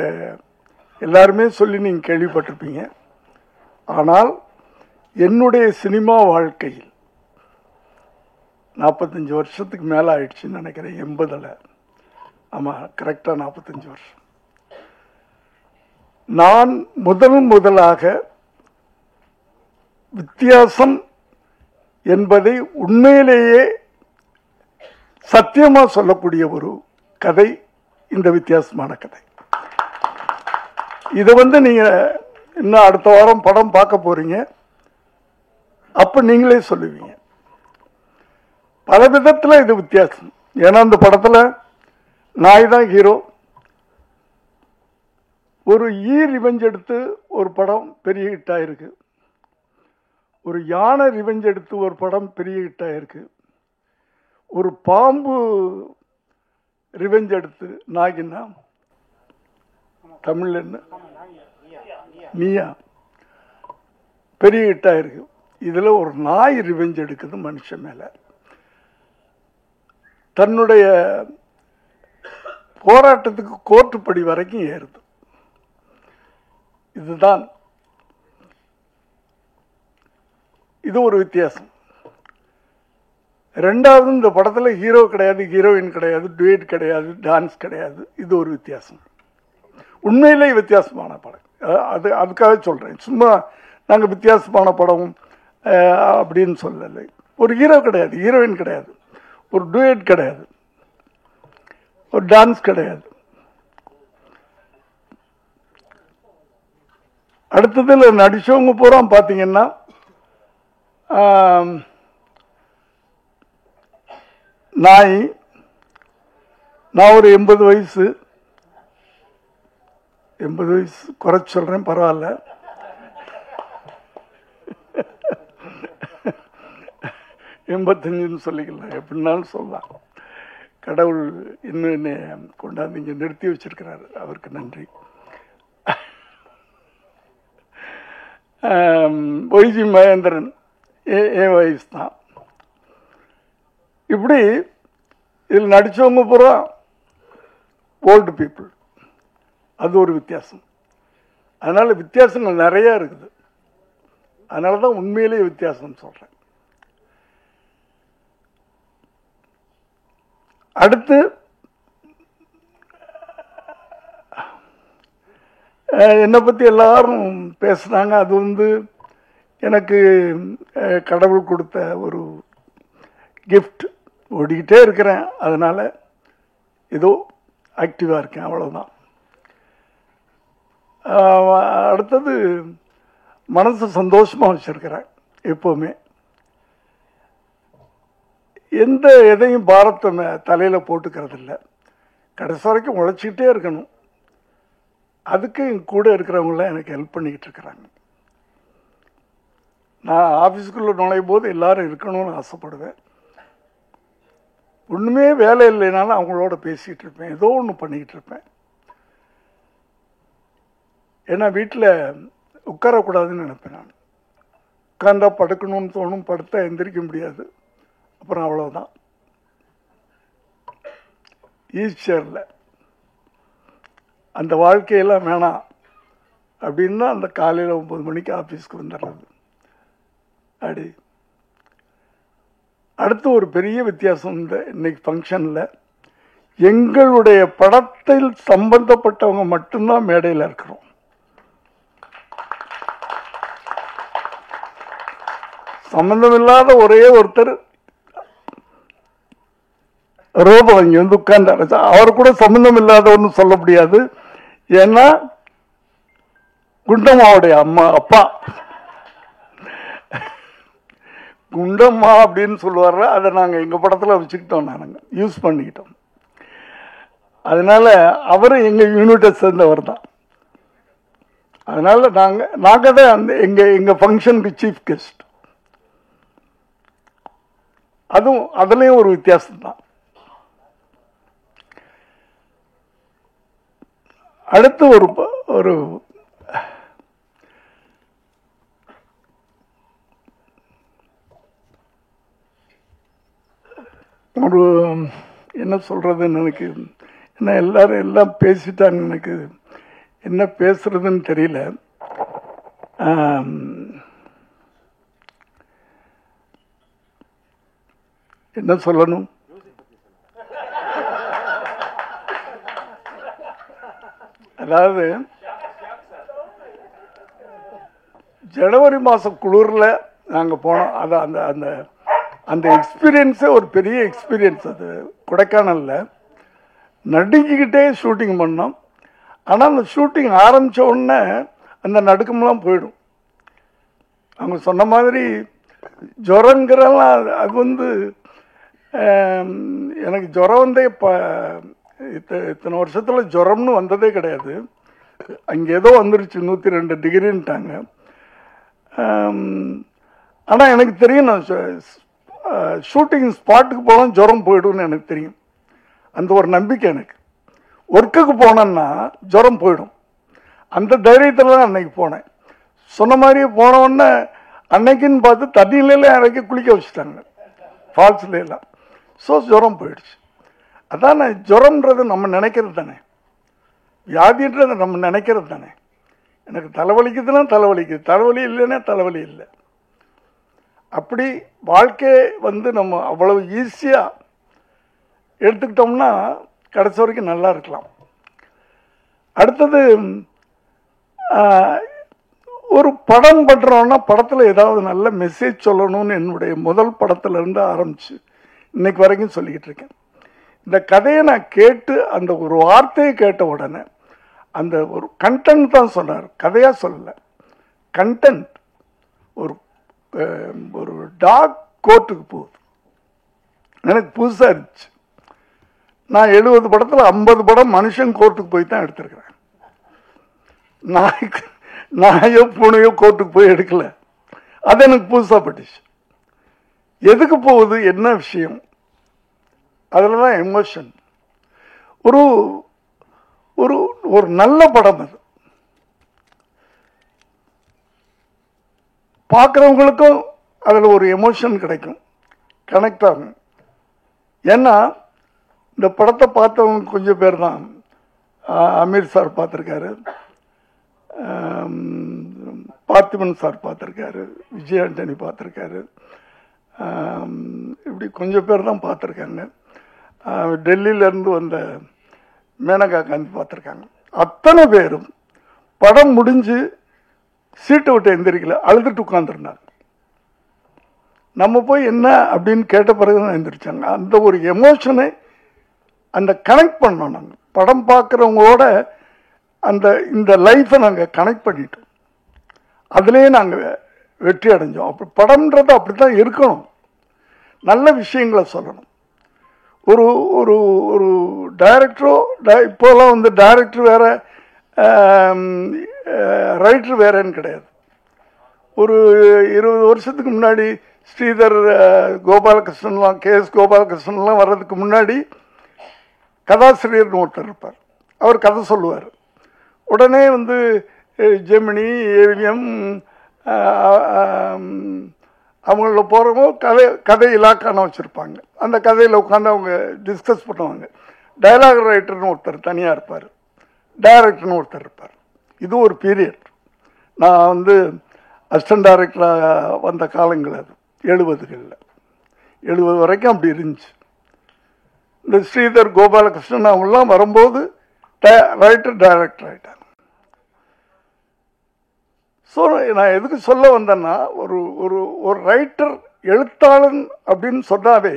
எல்லாருமே சொல்லி நீங்கள் கேள்விப்பட்டிருப்பீங்க. ஆனால் என்னுடைய சினிமா வாழ்க்கையில் 45 வருஷத்துக்கு மேலே ஆயிடுச்சுன்னு நினைக்கிறேன். 80ல், ஆமாம் கரெக்டாக 45 வருஷம். நான் முதலாக வித்தியாசம் என்பதை உண்மையிலேயே சத்தியமா சொல்லக்கூடிய ஒரு கதை இந்த வித்தியாசமான கதை. இதை நீங்க இன்னும் அடுத்த வாரம் படம் பார்க்க போறீங்க, அப்ப நீங்களே சொல்லுவீங்க. பல விதத்துல இது வித்தியாசம். ஏன்னா இந்த படத்துல நாய் தான் ஹீரோ. ஒரு ரிவெஞ்ச் எடுத்து ஒரு படம் பெரிய ஹிட் ஆயிருக்கு. ஒரு யானை ரிவெஞ்ச் எடுத்து ஒரு படம் பெரிய ஹிட் ஆயிருக்கு. ஒரு பாம்பு ரிவெஞ்ச் எடுத்து, நாகினா தமிழ் என்ன, நீயா, பெரிய ஹிட் ஆயிருக்கு. இதுல ஒரு நாய் ரிவெஞ்ச் எடுக்குது மனுஷன் மேல. தன்னுடைய போராட்டத்துக்கு கோர்ட்டு படி வரைக்கும் ஏறுது. இதுதான் இது ஒரு வித்தியாசம். ரெண்டாவது, இந்த படத்துல ஹீரோ கிடையாது, ஹீரோயின் கிடையாது, டுயட் கிடையாது, டான்ஸ் கிடையாது. இது ஒரு வித்தியாசம். உண்மையிலே வித்தியாசமான படம். அதுக்காக சொல்றேன். சும்மா நாங்க வித்தியாசமான படம் அப்படின்னு சொல்லலை. ஒரு ஹீரோ கிடையாது, ஹீரோயின் கிடையாது, ஒரு டுயட் கிடையாது, ஒரு டான்ஸ் கிடையாது. அடுத்ததுல நடிச்சவங்க பூரா பாத்தீங்கன்னா நாய். நான் ஒரு 80 வயசு குறைச்சு சொல்றேன், பரவாயில்ல. எண்பத்தஞ்சுன்னு சொல்லிக்கலாம், எப்படின்னாலும் சொல்லலாம். கடவுள் இன்னும் என்னை கொண்டாந்து இங்கே நிறுத்தி வச்சிருக்கிறாரு, அவருக்கு நன்றி. ஒய்ஜி மகேந்திரன் என் வயசு தான். இப்படி இதில் நடித்தவங்க பூரா ஓல்டு பீப்புள். அது ஒரு வித்தியாசம். அதனால் வித்தியாசங்கள் நிறையா இருக்குது. அதனால தான் உண்மையிலேயே வித்தியாசம் சொல்கிறேன். அடுத்து என்னை பற்றி எல்லாரும் பேசுனாங்க. அது வந்து எனக்கு கடவுள் கொடுத்த ஒரு கிஃப்ட். ஓடிக்கிட்டே இருக்கிறேன், அதனால் ஏதோ ஆக்டிவாக இருக்கேன், அவ்வளோதான். அடுத்தது மனசு சந்தோஷமாக வச்சுருக்கிறேன் எப்போவுமே. எந்த எதையும் பாரத்தை தலையில் போட்டுக்கிறது இல்லை. கடைசி வரைக்கும் உழைச்சிக்கிட்டே இருக்கணும். அதுக்கு என் கூட இருக்கிறவங்களாம் எனக்கு ஹெல்ப் பண்ணிக்கிட்டு இருக்கிறாங்க. நான் ஆஃபீஸுக்குள்ளே நுழையும் போது எல்லாரும் இருக்கணும்னு ஆசைப்படுவேன். ஒன்றுமே வேலை இல்லைனாலும் அவங்களோட பேசிகிட்டு இருப்பேன், ஏதோ ஒன்று பண்ணிக்கிட்டு இருப்பேன். ஏன்னா வீட்டில் உட்காரக்கூடாதுன்னு நினைப்பேன். நான் உட்கார்ந்தா படுக்கணும்னு தோணும், படுத்தா எந்திரிக்க முடியாது. அப்புறம் அவ்வளோதான், ஈஸியரில் அந்த வாழ்க்கையெல்லாம் வேணாம் அப்படின்னா அந்த காலையில் 9 மணிக்கு ஆஃபீஸ்க்கு வந்துடுறது. அப்படி அடுத்து ஒரு பெரிய வித்தியாசம் இந்த இன்னைக்கு ஃபங்க்ஷனில், எங்களுடைய படத்தில் சம்பந்தப்பட்டவங்க மட்டும்தான் மேடையில் இருக்கிறோம். சம்பந்தமில்லாத ஒரே ஒருத்தர் ரோபோ இங்கே வந்து உட்கார்ந்தாரு. அவர் கூட சம்பந்தம் இல்லாதவன்னு சொல்ல முடியாது. ஏன்னா குண்டம்மாவுடைய அப்பா குண்டம்மா அப்படின்னு சொல்லுவார். அதை நாங்கள் எங்கள் படத்தில் வச்சுக்கிட்டோம், நாங்கள் யூஸ் பண்ணிக்கிட்டோம். அதனால அவரும் எங்கள் யூனிட்டை சேர்ந்தவர் தான். அதனால நாங்கள் தான் அந்த எங்கள் ஃபங்க்ஷனுக்கு சீஃப் கெஸ்ட். அதுலேயும் ஒரு வித்தியாசம் தான். அடுத்து ஒரு ஒரு என்ன சொல்றதுன்னு எனக்கு, என்ன எல்லாரும் எல்லாம் பேசிட்டாங்க, எனக்கு என்ன பேசுறதுன்னு தெரியல. என்ன சொல்லணும்? அதாவது ஜனவரி மாதம் குளிரில் நாங்கள் போனோம். அது அந்த அந்த அந்த எக்ஸ்பீரியன்ஸே ஒரு பெரிய எக்ஸ்பீரியன்ஸ். அது கொடைக்கானலில் நடுங்கிக்கிட்டே ஷூட்டிங் பண்ணோம். ஆனால் அந்த ஷூட்டிங் ஆரம்பித்த உடனே அந்த நடுக்கமெல்லாம் போயிடும். அவங்க சொன்ன மாதிரி ஜுரங்கிறலாம் அது வந்து எனக்கு ஜுரம் வந்தே இத்தனை வருஷத்தில் ஜுரம்னு வந்ததே கிடையாது. அங்கே ஏதோ வந்துருச்சு 102 டிகிரின்ட்டாங்க. ஆனால் எனக்கு தெரியும், நான் ஷூட்டிங் ஸ்பாட்டுக்கு போனால் ஜுரம் போயிடும்னு எனக்கு தெரியும். அந்த ஒரு நம்பிக்கை எனக்கு. ஒர்க்குக்கு போனேன்னா ஜுரம் போயிடும், அந்த தைரியத்தில் தான் அன்னைக்கு போனேன். சொன்ன மாதிரியே போனோடனே அன்னைக்குன்னு பார்த்து தண்ணியிலாம் இறக்கி குளிக்க வச்சுட்டாங்க, ஃபால்ஸ்லாம். ஸோ ஜுரம் போயிடுச்சு. அதான் ஜுரம்ன்றது நம்ம நினைக்கிறது தானே, வியாதின்றது நம்ம நினைக்கிறது தானே. எனக்கு தலைவலிக்குதுன்னா தலைவலிக்குது, தலைவலி இல்லைன்னா தலைவலி இல்லை. அப்படி வாழ்க்கையை வந்து நம்ம அவ்வளவு ஈஸியாக எடுத்துக்கிட்டோம்னா கடைசி வரைக்கும் நல்லா இருக்கலாம். அடுத்தது ஒரு படம் பண்ணுறோன்னா படத்தில் ஏதாவது நல்ல மெசேஜ் சொல்லணும்னு என்னுடைய முதல் படத்துலேருந்து ஆரம்பித்து இன்னைக்கு வரைக்கும் சொல்லிக்கிட்டு இருக்கேன். இந்த கதையை நான் கேட்டு அந்த ஒரு வார்த்தையை கேட்ட உடனே அந்த ஒரு கண்டென்ட் தான் சொன்னார், கதையாக சொல்லலை. கண்டென்ட் ஒரு டாக் கோர்ட்டுக்கு போகுது, எனக்கு புதுசாக இருந்துச்சு. நான் 70 படத்தில் 50 படம் மனுஷன் கோர்ட்டுக்கு போய் தான் எடுத்திருக்கிறேன். நாயோ பூனையோ கோர்ட்டுக்கு போய் எடுக்கல. அது எனக்கு புதுசாக பட்டுச்சு. எதுக்கு போகுது, என்ன விஷயம், அதில் தான் எமோஷன். ஒரு ஒரு ஒரு நல்ல படம் அது. பார்க்குறவங்களுக்கும் அதில் ஒரு எமோஷன் கிடைக்கும், கனெக்ட் ஆகும். ஏன்னா இந்த படத்தை பார்த்தவங்க கொஞ்சம் பேர் தான். அமீர் சார் பார்த்துருக்காரு, பார்த்திபன் சார் பார்த்துருக்காரு, விஜய் ஆண்டனி பார்த்துருக்காரு, இப்படி கொஞ்சம் பேர் தான் பார்த்துருக்காங்க. டெல்லியிலேருந்து வந்த மேனகா காந்தி பார்த்துருக்காங்க. அத்தனை பேரும் படம் முடிஞ்சு சீட்டை விட்டு எந்திரிக்கல, அழுதுட்டு உட்காந்துருந்தாங்க. நம்ம போய் என்ன அப்படின்னு கேட்ட பிறகு தான் எந்திரிச்சாங்க. அந்த ஒரு எமோஷனை அந்த கனெக்ட் பண்ணோம். நாங்கள் படம் பார்க்குறவங்களோட அந்த இந்த லைஃப்பை நாங்கள் கனெக்ட் பண்ணிட்டோம். அதுலேயே நாங்கள் வெற்றி அடைஞ்சோம். அப்படி படம்ன்றது அப்படி தான் இருக்கணும், நல்ல விஷயங்களை சொல்லணும். ஒரு ஒரு ஒரு டைரக்டரோ இப்போலாம் வந்து டைரக்டர் வேற ரைட்டர் வேறன்னு கிடையாது. ஒரு 20 வருஷத்துக்கு முன்னாடி ஸ்ரீதர் கோபாலகிருஷ்ணன்லாம், KS கோபாலகிருஷ்ணன்லாம் வர்றதுக்கு முன்னாடி கதாசிரியர்னு ஒருத்தர் இருப்பார். அவர் கதை சொல்லுவார். உடனே வந்து ஜெமினி, ஏவிஎம் அவங்கள போகிறவங்க கதை இலாக்கான வச்சுருப்பாங்க. அந்த கதையில் உட்காந்து அவங்க டிஸ்கஸ் பண்ணுவாங்க. டயலாக் ரைட்டர்னு ஒருத்தர் தனியாக இருப்பார், டைரக்டர்னு ஒருத்தர் இருப்பார். இது ஒரு பீரியட். நான் வந்து அசிஸ்டன்ட் டைரக்டராக வந்த காலங்கள் அது 70 வரைக்கும் அப்படி இருந்துச்சு. இந்த ஸ்ரீதர் கோபாலகிருஷ்ணன் அவங்களாம் வரும்போது ரைட்டர் டைரக்டர் ஆகிட்டாங்க. ஸோ நான் எதுக்கு சொல்ல வந்தேன்னா, ஒரு ஒரு ஒரு ரைட்டர் எழுத்தாளன் அப்படின்னு சொன்னாவே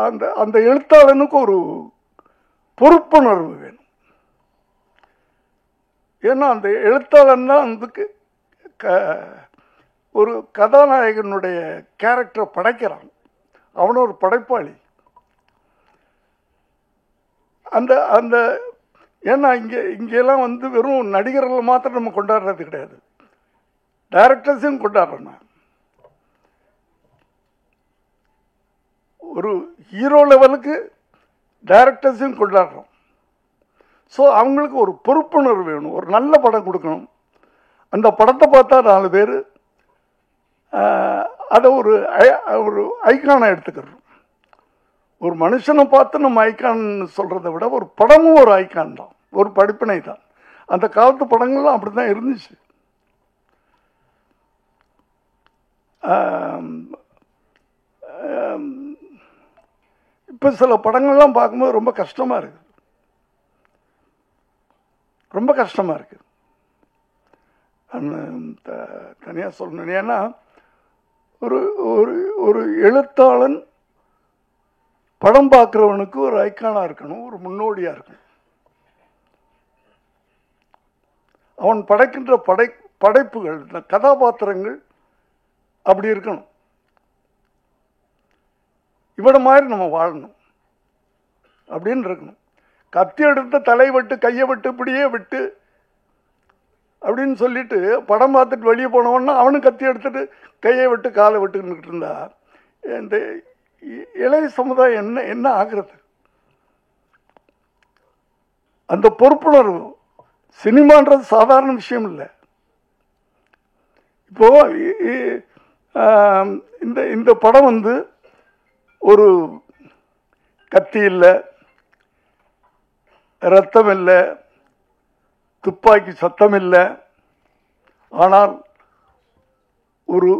அந்த அந்த எழுத்தாளனுக்கு ஒரு பொறுப்புணர்வு வேணும். ஏன்னா அந்த எழுத்தாளன் தான் அதுக்கு ஒரு கதாநாயகனுடைய கேரக்டரை படைக்கிறான். அவனும் ஒரு படைப்பாளி. அந்த அந்த ஏன்னா இங்கெல்லாம் வந்து வெறும் நடிகர்கள் மாத்திரம் நம்ம கொண்டாடுறது கிடையாது, டைரக்டர்ஸையும் கொண்டாடுறோம். ஒரு ஹீரோ லெவலுக்கு டைரக்டர்ஸையும் கொண்டாடுறோம். ஸோ அவங்களுக்கு ஒரு பொறுப்புணர்வு வேணும். ஒரு நல்ல படம் கொடுக்கணும். அந்த படத்தை பார்த்தா 4 பேர் அதை ஒரு ஐக்கானை எடுத்துக்கிறோம். ஒரு மனுஷனை பார்த்து நம்ம ஐக்கான் சொல்கிறத விட ஒரு படமும் ஒரு ஐக்கான் தான், ஒரு படிப்பினை தான். அந்த காலத்து படங்கள்லாம் அப்படி தான் இருந்துச்சு. இப்போ சில படங்கள்லாம் பார்க்கும்போது ரொம்ப கஷ்டமாக இருக்குது, ரொம்ப கஷ்டமாக இருக்குது. தனியாக சொல்லணும். ஏன்னா ஒரு ஒரு ஒரு எழுத்தாளன் படம் பார்க்குறவனுக்கு ஒரு ஐக்கானாக இருக்கணும், ஒரு முன்னோடியாக இருக்கணும். அவன் படைக்கின்ற படைப்புகள், இந்த கதாபாத்திரங்கள் அப்படி இருக்கணும். இவனை மாதிரி நம்ம வாழணும் அப்படின்னு இருக்கணும். கத்தி எடுத்த தலை வெட்டு, கையை வெட்டு, இப்படியே வெட்டு அப்படின்னு சொல்லிட்டு படம் பார்த்துட்டு வெளியே போனவன்னா அவனும் கத்தி எடுத்துட்டு கையை விட்டு காலை விட்டுக்கிட்டு இருந்தா இந்த இளைய சமுதாயம் என்ன ஆகிறது? அந்த பொறுப்புணர்வு, சினிமான்றது சாதாரண விஷயம் இல்லை. இப்போ இந்த படம் வந்து ஒரு கத்தி இல்லை, ரத்தம் இல்லை, துப்பாக்கி சத்தம் இல்லை, ஆனால் ஒரு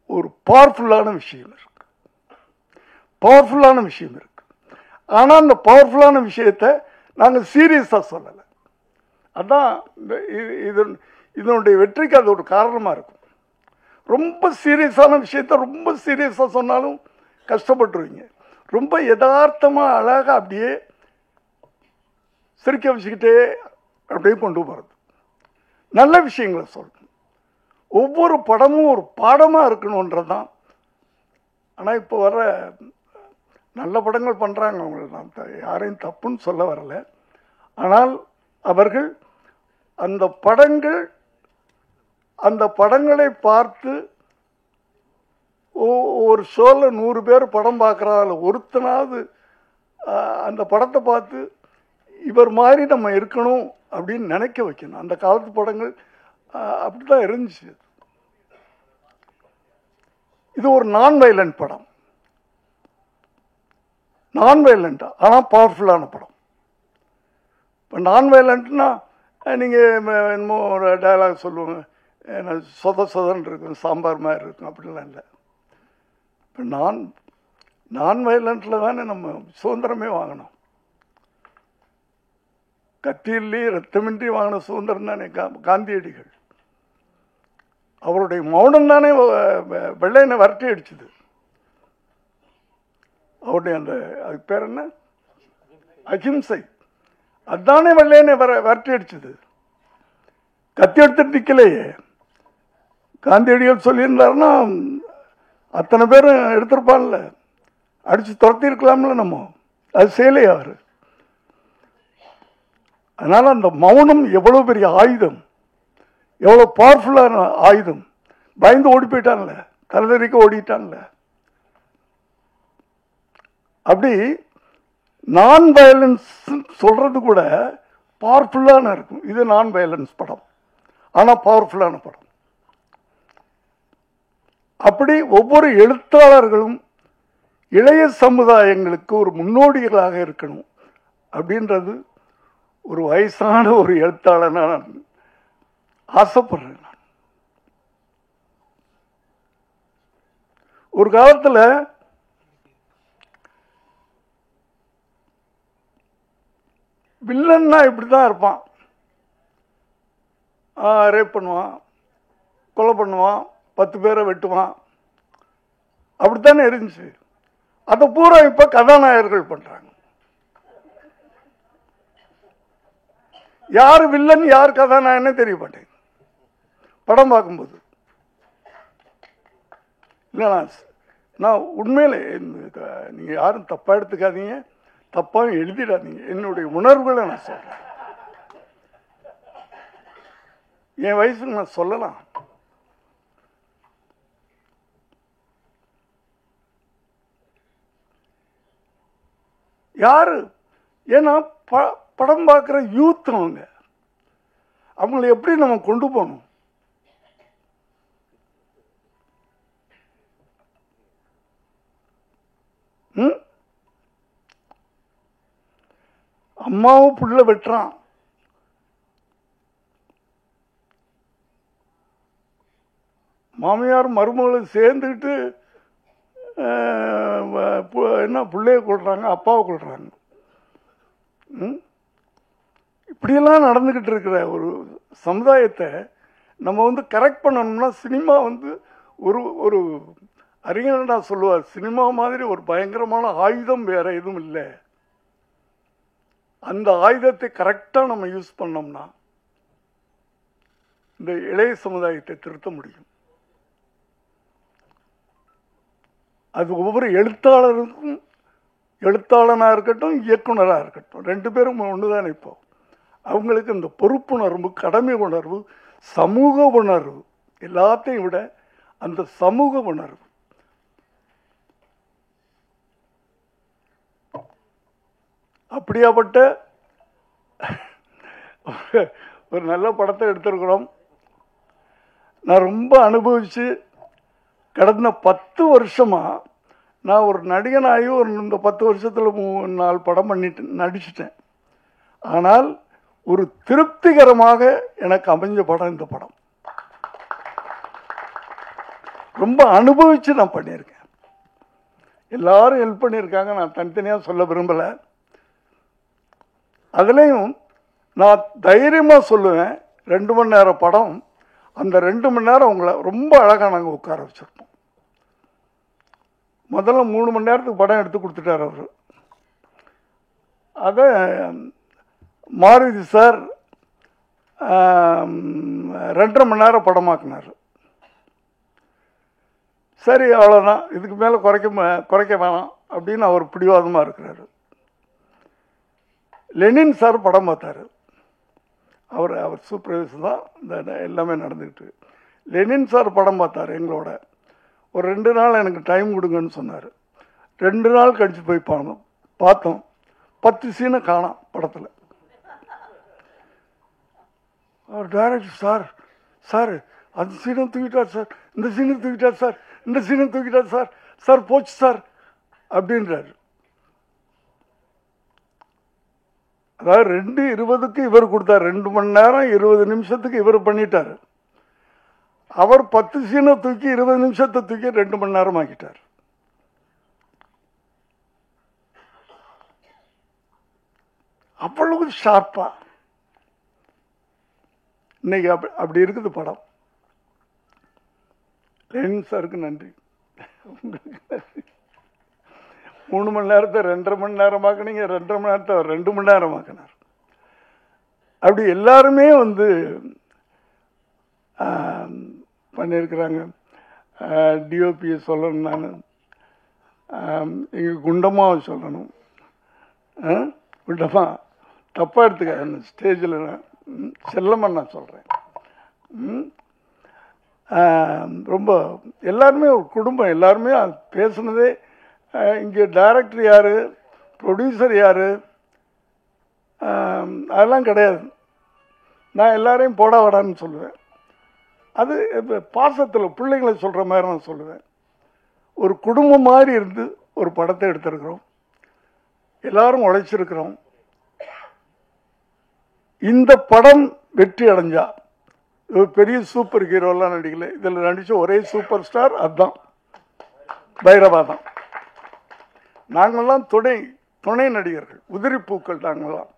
ஒரு பவர்ஃபுல்லான விஷயம் இருக்கு, பவர்ஃபுல்லான விஷயம் இருக்கு. ஆனால் அந்த பவர்ஃபுல்லான விஷயத்தை நாங்கள் சீரியஸாக சொல்லலை. அதான் இதனுடைய வெற்றிக்கு அது ஒரு காரணமாக இருக்கும். ரொம்ப சீரியஸான விஷயத்த ரொம்ப சீரியஸாக சொன்னாலும் கஷ்டப்பட்டுருவீங்க. ரொம்ப யதார்த்தமாக அழகாக அப்படியே சிரிக்க வச்சுக்கிட்டே அப்படியே கொண்டு போகிறது, நல்ல விஷயங்களை சொல்லணும். ஒவ்வொரு படமும் ஒரு பாடமாக இருக்கணுன்றது தான். ஆனால் இப்போ வர நல்ல படங்கள் பண்ணுறாங்க, அவங்களை நான் யாரையும் தப்புன்னு சொல்ல வரல. ஆனால் அவர்கள் அந்த படங்களை பார்த்து ஒரு ஷோவில் 100 பேர் படம் பார்க்குறாங்க, ஒருத்தனாவது அந்த படத்தை பார்த்து இவர் மாதிரி நம்ம இருக்கணும் அப்படின்னு நினைக்க வைக்கணும். அந்த காலத்து படங்கள் அப்படி தான் இருந்துச்சு. இது ஒரு நான் வயலண்ட் படம், நான் வயலண்டா ஆனால் பவர்ஃபுல்லான படம். இப்போ நான் வயலண்ட்னா நீங்கள் என்னமோ ஒரு டயலாக் சொல்லுவாங்க, சொதன்னு இருக்கும், சாம்பார் மாதிரி இருக்கும், அப்படிலாம் இல்லை. இப்போ நான் வயலண்ட்டில் தானே நம்ம சுதந்திரமே வாங்கினோம். கத்தியிலே ரத்தமின்றி வாங்கின சுதந்திரம் தானே காந்தியடிகள். அவருடைய மௌனம் தானே வெள்ளையனை வரட்டி அடிச்சுது. அவருடைய அந்த அதுக்கு பேர் என்ன, அகிம்சை, அதுதானே வெள்ளையனை வரட்டி அடிச்சுது. கத்தி எடுத்துட்டு நிற்கலையே. காந்தியடிகள் சொல்லியிருந்தாருன்னா அத்தனை பேரும் எடுத்திருப்பான்ல, அடிச்சு துரத்தி இருக்கலாம்ல. நம்ம அது செய்யலையே அவர். அதனால அந்த மௌனம் எவ்வளவு பெரிய ஆயுதம், எவ்வளவு பவர்ஃபுல்லான ஆயுதம். பயந்து ஓடி போயிட்டான்ல, தலைதறிக்க ஓடிட்டான்ல. அப்படி நான் வயலன்ஸ் சொல்றது கூட பவர்ஃபுல்லான இருக்கும். இது நான் வயலன்ஸ் படம், ஆனா பவர்ஃபுல்லான படம். அப்படி ஒவ்வொரு எழுத்தாளர்களும் இளைய சமுதாயங்களுக்கு ஒரு முன்னோடிகளாக இருக்கணும் அப்படின்றது ஒரு வயசான ஒரு எழுத்தாளனா நான் ஆசைப்படுறேன். நான் ஒரு காலத்தில் வில்லன்னா இப்படிதான் இருப்பான். ரேப் பண்ணுவான், கொலை பண்ணுவான், 10 பேரை வெட்டுவான், அப்படித்தானே இருந்துச்சு. அதை பூரா இப்ப கதாநாயகர்கள் பண்றாங்க. யார் வில்லன் யார் கதாநாயகனே தெரிய மாட்டேங்குது படம் பார்க்கும்போது. இல்லைண்ணா, நான் உண்மையிலே நீங்க யாரும் தப்பா எடுத்துக்காதீங்க, தப்பாக எழுதிடாதீங்க. என்னுடைய உணர்வுகளை நான் சொல்றேன். என் வயசுக்கு நான் சொல்லலாம். யாரு, ஏன்னா படம் பார்க்குற யூத் அவங்களை எப்படி நம்ம கொண்டு போகணும்? அம்மாவும் புள்ள வெட்டுறான், மாமியார் மருமகளும் சேர்ந்துக்கிட்டு என்ன பிள்ளைய கொள்றாங்க, அப்பாவை கொள்றாங்க. இப்படியெல்லாம் நடந்துக்கிட்டு இருக்கிற ஒரு சமுதாயத்தை நம்ம கரெக்ட் பண்ணணும்னா சினிமா ஒரு ஒரு அறிஞர்டா சொல்லுவார், சினிமா மாதிரி ஒரு பயங்கரமான ஆயுதம் வேற எதுவும் இல்லை. அந்த ஆயுதத்தை கரெக்டா நம்ம யூஸ் பண்ணோம்னா இந்த இளைய சமுதாயத்தை திருத்த முடியும். அது ஒவ்வொரு எழுத்தாளருக்கும், எழுத்தாளனாக இருக்கட்டும் இயக்குனராக இருக்கட்டும், 2 பேரும் ஒன்றுதான். இப்போ அவங்களுக்கு இந்த பொறுப்புணர்வு, கடமை உணர்வு, சமூக உணர்வு, எல்லாத்தையும் விட அந்த சமூக உணர்வு. அப்படியாப்பட்ட ஒரு நல்ல படத்தை எடுத்திருக்கிறோம். நான் ரொம்ப அனுபவிச்சு கடந்த 10 வருஷமா நான் ஒரு நடிகனாகி இந்த 10 வருஷத்துல 4 படம் நடிச்சிட்டேன். ஆனால் ஒரு திருப்திகரமாக எனக்கு அமைஞ்ச படம் இந்த படம். ரொம்ப அனுபவிச்சு நான் பண்ணியிருக்கேன். எல்லாரும் ஹெல்ப் பண்ணியிருக்காங்க, நான் தனித்தனியாக சொல்ல விரும்பல. அதுலேயும் நான் தைரியமா சொல்லுவேன், 2 மணி நேரம் படம், அந்த 2 மணி நேரம் உங்களை ரொம்ப அழகா நாங்கள் உட்கார வச்சிருப்போம். முதல்ல 3 மணி நேரத்துக்கு படம் எடுத்து கொடுத்துட்டார் அவர். அதை மாருதி சார் 2.5 மணி நேரம் படமாக்குனார். சரி அவ்வளோதான், இதுக்கு மேலே குறைக்க வேணாம் அப்படின்னு அவர் பிடிவாதமாக இருக்கிறாரு. லெனின் சார் படம் பார்த்தாரு. அவர் சூப்பர்வைசர் தான் இந்த எல்லாமே நடந்துக்கிட்டு. லெனின் சார் படம் பார்த்தார் எங்களோட. ஒரு 2 நாள் எனக்கு டைம் கொடுங்கன்னு சொன்னார். 2 நாள் கழிச்சு போய் பார்த்தோம். 10 சீனை காணோம் படத்தில். அவர் டைரக்டர், சார் சார் அந்த சீனை தூக்கிட்டார் சார், இந்த சீனை தூக்கிட்டார் சார், இந்த சீனை தூக்கிட்டார் சார், சார் போச்சு சார் அப்படின்றாரு. அதாவது 2:20 இவர் கொடுத்தார், 2 மணி நேரம் 20 நிமிஷத்துக்கு இவர் பண்ணிட்டார். அவர் 10 சீனை தூக்கி 20 நிமிஷத்தை தூக்கி 2 மணி நேரம் ஆக்கிட்டார். அவ்வளவு ஷார்ப்பா இன்னைக்கு அப்படி இருக்குது படம். லெனின் சாருக்கு நன்றி. 3 மணி நேரத்தை 2.5 மணி நேரமாக்குனீங்க, 2.5 மணி நேரத்தை 2 மணி நேரமாக்கினார். அப்படி எல்லாருமே வந்து பண்ணியிருக்கிறாங்க. டிஓபியை சொல்லணும், நான் எங்கள் குண்டம்மாவை சொல்லணும். குண்டம்மா தப்பாக எடுத்துக்க, ஸ்டேஜில் செல்லம்மன் நான் சொல்கிறேன். ரொம்ப எல்லாருமே ஒரு குடும்பம், எல்லாருமே பேசுனதே. இங்கே டைரக்டர் யார், ப்ரொடியூசர் யார், அதெல்லாம் கிடையாது. நான் எல்லாரையும் போடா வாடான்னு சொல்லுவேன். அது பாசத்தில் பிள்ளைங்களை சொல்கிற மாதிரி நான் சொல்லுவேன். ஒரு குடும்பம் மாதிரி இருந்து ஒரு படத்தை எடுத்திருக்கிறோம், எல்லாரும் உழைச்சிருக்கிறோம். இந்த படம் வெற்றி அடைஞ்சா, பெரிய சூப்பர் ஹீரோலாம் நடிக்கல, இதில் நடித்த ஒரே சூப்பர் ஸ்டார் அதுதான், பைரவா தான். நாங்கள்லாம் துணை நடிகர்கள், உதிரி பூக்கள். நாங்கள்லாம்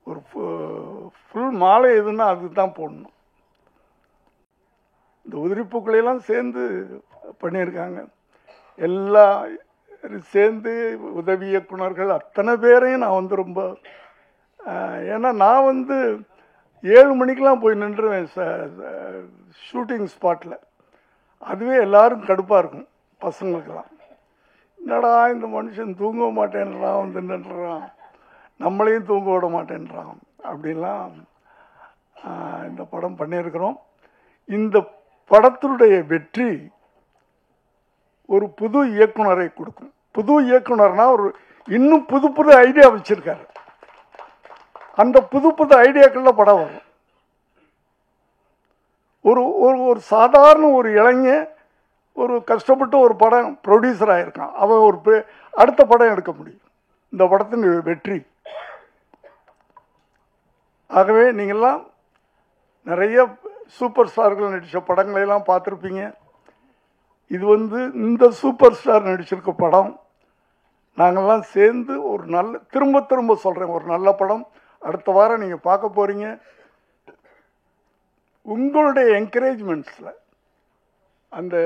ஒரு ஃபுல் மாலை எதுன்னா அதுக்கு தான் போடணும். இந்த உதிரி பூக்களையெல்லாம் சேர்ந்து பண்ணியிருக்காங்க. எல்லாம் சேர்ந்து உதவி இயக்குனர்கள் அத்தனை பேரையும் நான் வந்து ரொம்ப, ஏன்னா நான் வந்து 7 மணிக்கெலாம் போய் நின்றுவேன் ஷூட்டிங் ஸ்பாட்டில். அதுவே எல்லாரும் கடுப்பாக இருக்கும் பசங்களுக்கெல்லாம். என்னடா இந்த மனுஷன் தூங்க மாட்டேன்றான், வந்து நின்றுறான், நம்மளையும் தூங்க விட மாட்டேன்றான் அப்படின்லாம் இந்த படம் பண்ணியிருக்கிறோம். இந்த படத்தினுடைய வெற்றி ஒரு புது இயக்குனரை கொடுக்கும். புது இயக்குனர்னா ஒரு இன்னும் புது புது ஐடியா வச்சிருக்காரு. அந்த புது புது ஐடியாக்கள்ல படம் வரும். ஒரு ஒரு சாதாரண ஒரு இளைஞன் ஒரு கஷ்டப்பட்டு ஒரு படம் ப்ரொடியூசர் ஆகிருக்கான், அவன் ஒரு அடுத்த படம் எடுக்க முடியும். இந்த படத்தின் வெற்றி. ஆகவே நீங்கள்லாம் நிறைய சூப்பர் ஸ்டார்கள் நடித்த படங்களெல்லாம் பார்த்துருப்பீங்க. இது வந்து இந்த சூப்பர் ஸ்டார் நடிச்சிருக்க படம். நாங்கள்லாம் சேர்ந்து ஒரு நல்ல, திரும்ப திரும்ப சொல்கிறேன், ஒரு நல்ல படம் அடுத்த வாரம் நீங்கள் பார்க்க போகிறீங்க. உங்களுடைய என்கரேஜ்மெண்ட்ஸில் அந்த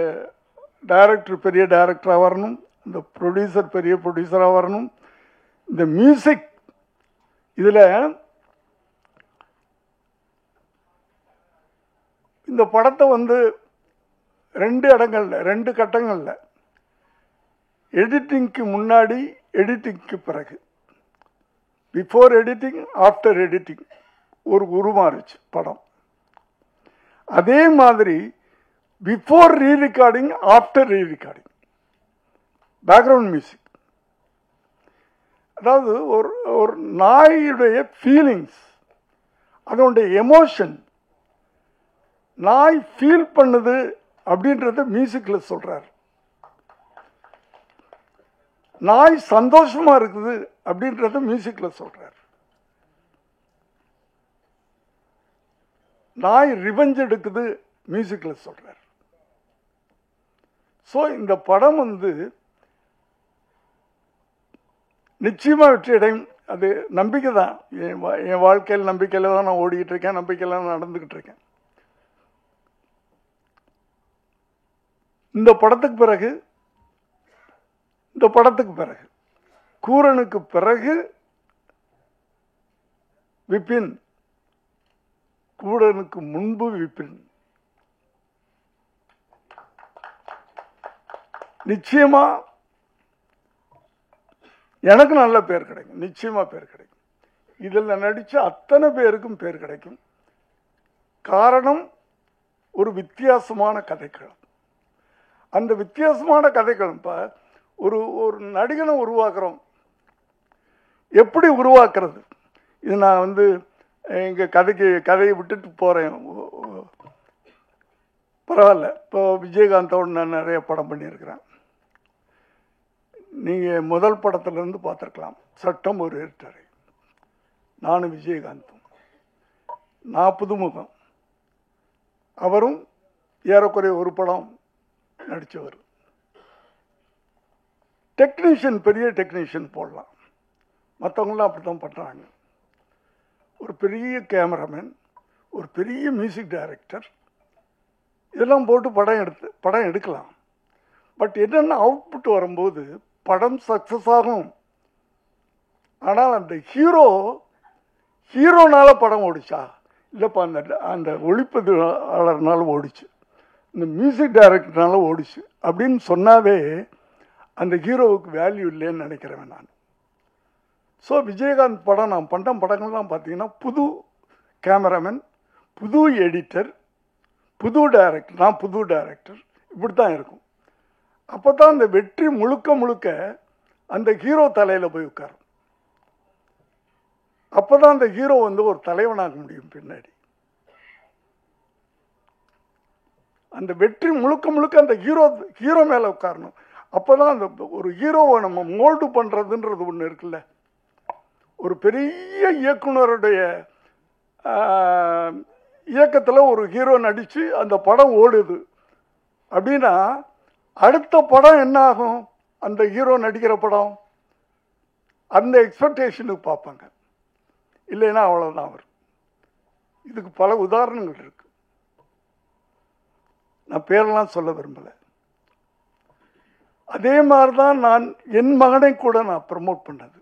டைரக்டர் பெரிய டைரக்டராக வரணும், இந்த ப்ரொடியூசர் பெரிய ப்ரொடியூசராக வரணும். இந்த மியூசிக் இதில் இந்த படத்தை வந்து 2 இடங்கள்ல 2 கட்டங்கள்ல, எடிட்டிங்க்கு முன்னாடி, எடிட்டிங்க்கு பிறகு, பிஃபோர் எடிட்டிங் ஆஃப்டர் எடிட்டிங் ஒரு உருமாறுச்சு படம். அதே மாதிரி பிஃபோர் ரீ ரெக்கார்டிங் ஆஃப்டர் ரீ ரெக்கார்டிங் பேக்ரவுண்ட் மியூசிக். அதாவது ஒரு நாயுடைய ஃபீலிங்ஸ், அதனுடைய எமோஷன், நாய் ஃபீல் பண்ணுது அப்படின்றத மியூசிக்ல சொல்றாரு. நாய் சந்தோஷமா இருக்குது அப்படின்றத மியூசிக்ல சொல்றாரு. நாய் ரிவெஞ்ச் எடுக்குது மியூசிக்ல சொல்றாரு. ஸோ இந்த படம் வந்து நிச்சயமா வெற்றி அடையும். அது நம்பிக்கை தான். என் வாழ்க்கையில் நம்பிக்கையில தான் நான் ஓடிக்கிட்டு இருக்கேன், நம்பிக்கையில நான் நடந்துகிட்டு இருக்கேன். இந்த படத்துக்கு பிறகு கூரனுக்கு பிறகு விபின், கூரனுக்கு முன்பு விபின். நிச்சயமா எனக்கு நல்ல பேர் கிடைக்கும், நிச்சயமா பேர் கிடைக்கும். இதில் நடிச்ச அத்தனை பேருக்கும் பேர் கிடைக்கும். காரணம் ஒரு வித்தியாசமான கதைக்களம். அந்த வித்தியாசமான கதைக்களம் இப்போ ஒரு நடிகனை உருவாக்குறோம், எப்படி உருவாக்குறது? இது நான் வந்து எங்கள் கதையை விட்டுட்டு போகிறேன். பரவாயில்ல. இப்போ விஜயகாந்தோடு நான் நிறைய படம் பண்ணியிருக்கிறேன். நீங்கள் முதல் படத்துலேருந்து பார்த்துருக்கலாம். சட்டம் ஒரு இருட்டறை. நானும் விஜயகாந்தும். நான் புதுமுகம், அவரும் ஏறக்குறைய ஒரு படம் நடித்தவர். டெக்னீஷியன், பெரிய டெக்னீஷியன் போடலாம், மற்றவங்களாம் அப்படி தான் பண்ணுறாங்க. ஒரு பெரிய கேமராமேன், ஒரு பெரிய மியூசிக் டைரக்டர், இதெல்லாம் போட்டு படம் எடுக்கலாம். பட் என்னென்ன அவுட்புட் வரும்போது படம் சக்ஸஸ் ஆகும். ஆனால் அந்த ஹீரோனால படம் ஓடிச்சா இல்லைப்பா, அந்த ஒளிப்பதிவாளர்னால ஓடிச்சு, இந்த மியூசிக் டைரக்டர்னால ஓடிச்சு அப்படின்னு சொன்னாவே அந்த ஹீரோவுக்கு வேல்யூ இல்லைன்னு நினைக்கிறேன் நான். ஸோ விஜயகாந்த் படம் நான் பண்ண படங்கள்லாம் பார்த்தீங்கன்னா புது கேமராமேன், புது எடிட்டர், புது டைரக்டர், நான் புது டைரக்டர், இப்படி தான் இருக்கும். அப்போ தான் அந்த வெற்றி முழுக்க அந்த ஹீரோ தலையில் போய் உட்காரும். அப்போ தான் அந்த ஹீரோ வந்து ஒரு தலைவனாக முடியும் பின்னாடி. அந்த வெற்றி முழுக்க அந்த ஹீரோ மேலே உட்காரணும். அப்போ தான் அந்த ஒரு ஹீரோவை நம்ம மோல்டு பண்ணுறதுன்றது ஒன்று இருக்குல்ல. ஒரு பெரிய இயக்குனருடைய இயக்கத்தில் ஒரு ஹீரோ நடித்து அந்த படம் ஓடுது அப்படின்னா அடுத்த படம் என்ன ஆகும்? அந்த ஹீரோ நடிக்கிற படம் அந்த எக்ஸ்பெக்டேஷனுக்கு பார்ப்பாங்க. இல்லைன்னா அவ்வளோதான் வரும். இதுக்கு பல உதாரணங்கள் இருக்கு. நான் பேரெல்லாம் சொல்ல விரும்பலை. அதே மாதிரி தான் நான் என் மகனை கூட நான் ப்ரமோட் பண்ணது.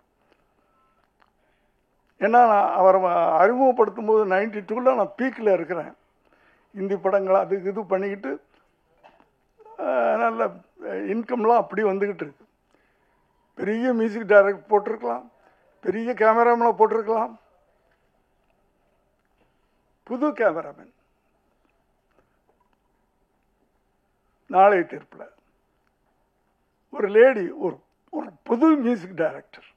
ஏன்னா நான் அவரை அறிமுகப்படுத்தும் போது 92 நான் பீக்கில் இருக்கிறேன். ஹிந்தி படங்கள் அது இது பண்ணிக்கிட்டு நல்ல இன்கம்லாம் அப்படி வந்துக்கிட்டு இருக்கு. பெரிய மியூசிக் டைரக்டர் போட்டிருக்கலாம், பெரிய கேமராமேனை போட்டிருக்கலாம். புது கேமராமேன் நாளைய தீர்ப்பில் ஒரு லேடி, ஒரு புது மியூசிக் டைரக்டர்.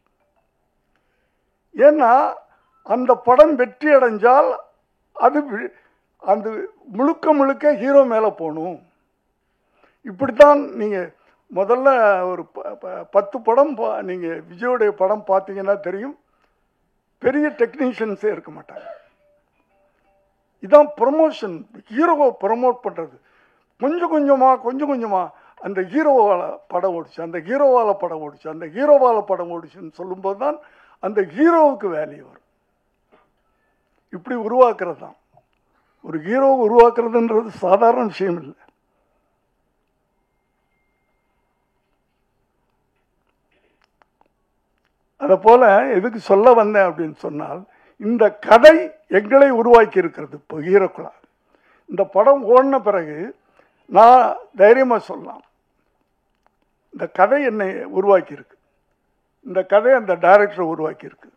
ஏன்னா அந்த படம் வெற்றி அடைஞ்சால் அது அந்த முழுக்க ஹீரோ மேலே போகணும். இப்படித்தான் நீங்கள் முதல்ல ஒரு 10 படம் நீங்கள் விஜயோடைய படம் பார்த்தீங்கன்னா தெரியும், பெரிய டெக்னீஷியன்ஸே இருக்க மாட்டாங்க. இதான் ப்ரமோஷன், ஹீரோவை ப்ரமோட் பண்ணுறது. கொஞ்சம் கொஞ்சமாக அந்த ஹீரோவால் படம் ஓடிச்சு, அந்த ஹீரோவால் படம் ஓடிச்சு, அந்த ஹீரோவால் படம் ஓடிச்சுன்னு சொல்லும்போது தான் அந்த ஹீரோவுக்கு வேல்யூ வரும். இப்படி உருவாக்குறது தான். ஒரு ஹீரோவை உருவாக்குறதுன்றது சாதாரண விஷயம் இல்லை. அதை போல எதுக்கு சொல்ல வந்தேன் அப்படின்னு சொன்னால், இந்த கதை எங்களை உருவாக்கி இருக்கிறது. இப்போ ஹீரோக்குள்ளா இந்த படம் ஓடின பிறகு நான் தைரியமாக சொல்லலாம், இந்த கதை என்னை உருவாக்கி இருக்கு, இந்த கதை அந்த டைரக்டரை உருவாக்கி இருக்கு,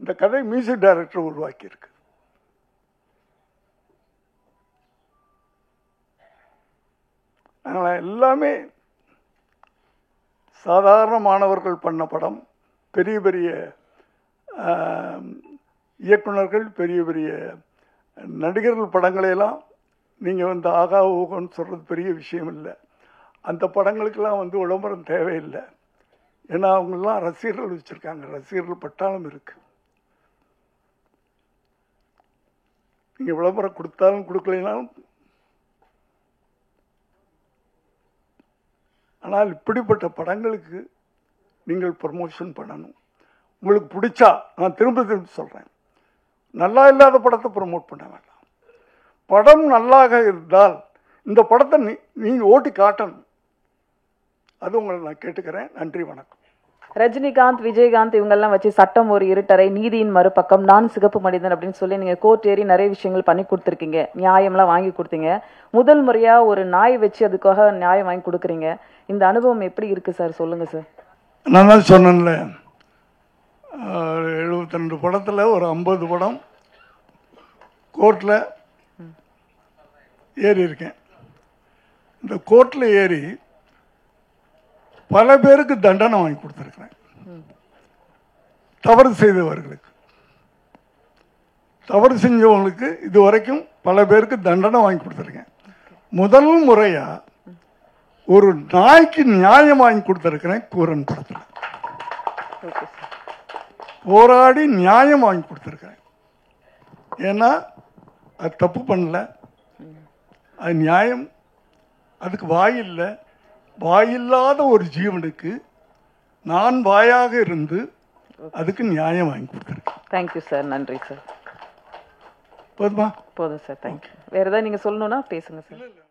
இந்த கதை மியூசிக் டைரக்டரை உருவாக்கி இருக்கு. அதனால் எல்லாமே சாதாரண மாணவர்கள் பண்ண படம். பெரிய பெரிய இயக்குனர்கள், பெரிய நடிகர்கள் படங்களையெல்லாம் நீங்கள் வந்து ஆகா ஊகன்னு சொல்கிறது பெரிய விஷயம் இல்லை. அந்த படங்களுக்கெல்லாம் வந்து விளம்பரம் தேவையில்லை. ஏன்னா அவங்கெல்லாம் ரசிகர்கள் வச்சுருக்காங்க, ரசிகர்கள் பட்டாளம் இருக்கு. நீங்கள் விளம்பரம் கொடுத்தாலும் கொடுக்கலைனாலும். ஆனால் இப்படிப்பட்ட படங்களுக்கு நீங்கள் ப்ரமோஷன் பண்ணணும். உங்களுக்கு பிடிச்சா, நான் திரும்ப சொல்கிறேன், நல்லா இல்லாத படத்தை ப்ரமோட் பண்ண வேண்டாம். படம் நல்லாக இருந்தால் இந்த படத்தை நீங்கள் ஓட்டி காட்டணும். அது உங்களை நான் கேட்டுக்கிறேன். நன்றி, வணக்கம். ரஜினிகாந்த், விஜயகாந்த் இவங்கெல்லாம் வச்சு சட்டம் ஒரு இருட்டறை, நீதியின் மறுபக்கம், நான் சிகப்பு மனிதன் அப்படின்னு சொல்லி நீங்க கோர்ட் ஏறி நிறைய விஷயங்கள் பண்ணி கொடுத்துருக்கீங்க, நியாயம்லாம் வாங்கி கொடுத்தீங்க. முதல் முறையா ஒரு நாய் வச்சு அதுக்காக நியாயம் வாங்கி கொடுக்குறீங்க. இந்த அனுபவம் எப்படி இருக்கு சார்? சொல்லுங்க சார். நான் தான் சொன்னேன்ல, 72 படத்தில் ஒரு 50 படம் கோர்ட்டில் ஏறி இருக்கேன். இந்த கோர்ட்டில் ஏறி பல பேருக்கு தண்டனை வாங்கி கொடுத்துருக்கிறேன், தவறு செய்தவர்களுக்கு. தவறு செஞ்சவங்களுக்கு இது வரைக்கும் பல பேருக்கு தண்டனை வாங்கி கொடுத்துருக்கேன். முதல் முறையா ஒரு நாய்க்கு நியாயம் வாங்கி கொடுத்துருக்கிறேன் கூரன் படத்தில். போராடி நியாயம் வாங்கி கொடுத்துருக்கிறேன். ஏன்னா அது தப்பு பண்ணல, அது நியாயம். அதுக்கு வாயில்லை. வாயில்லாத ஒரு ஜீவனுக்கு நான் வாயாக இருந்து அதுக்கு நியாயம் வாங்கி கொடுத்துருக்கேன். Thank you sir. நன்றி சார். போதுமா? போதும் சார். தேங்க்யூ. வேற ஏதாவது நீங்க சொல்லணும்னா பேசுங்க சார்.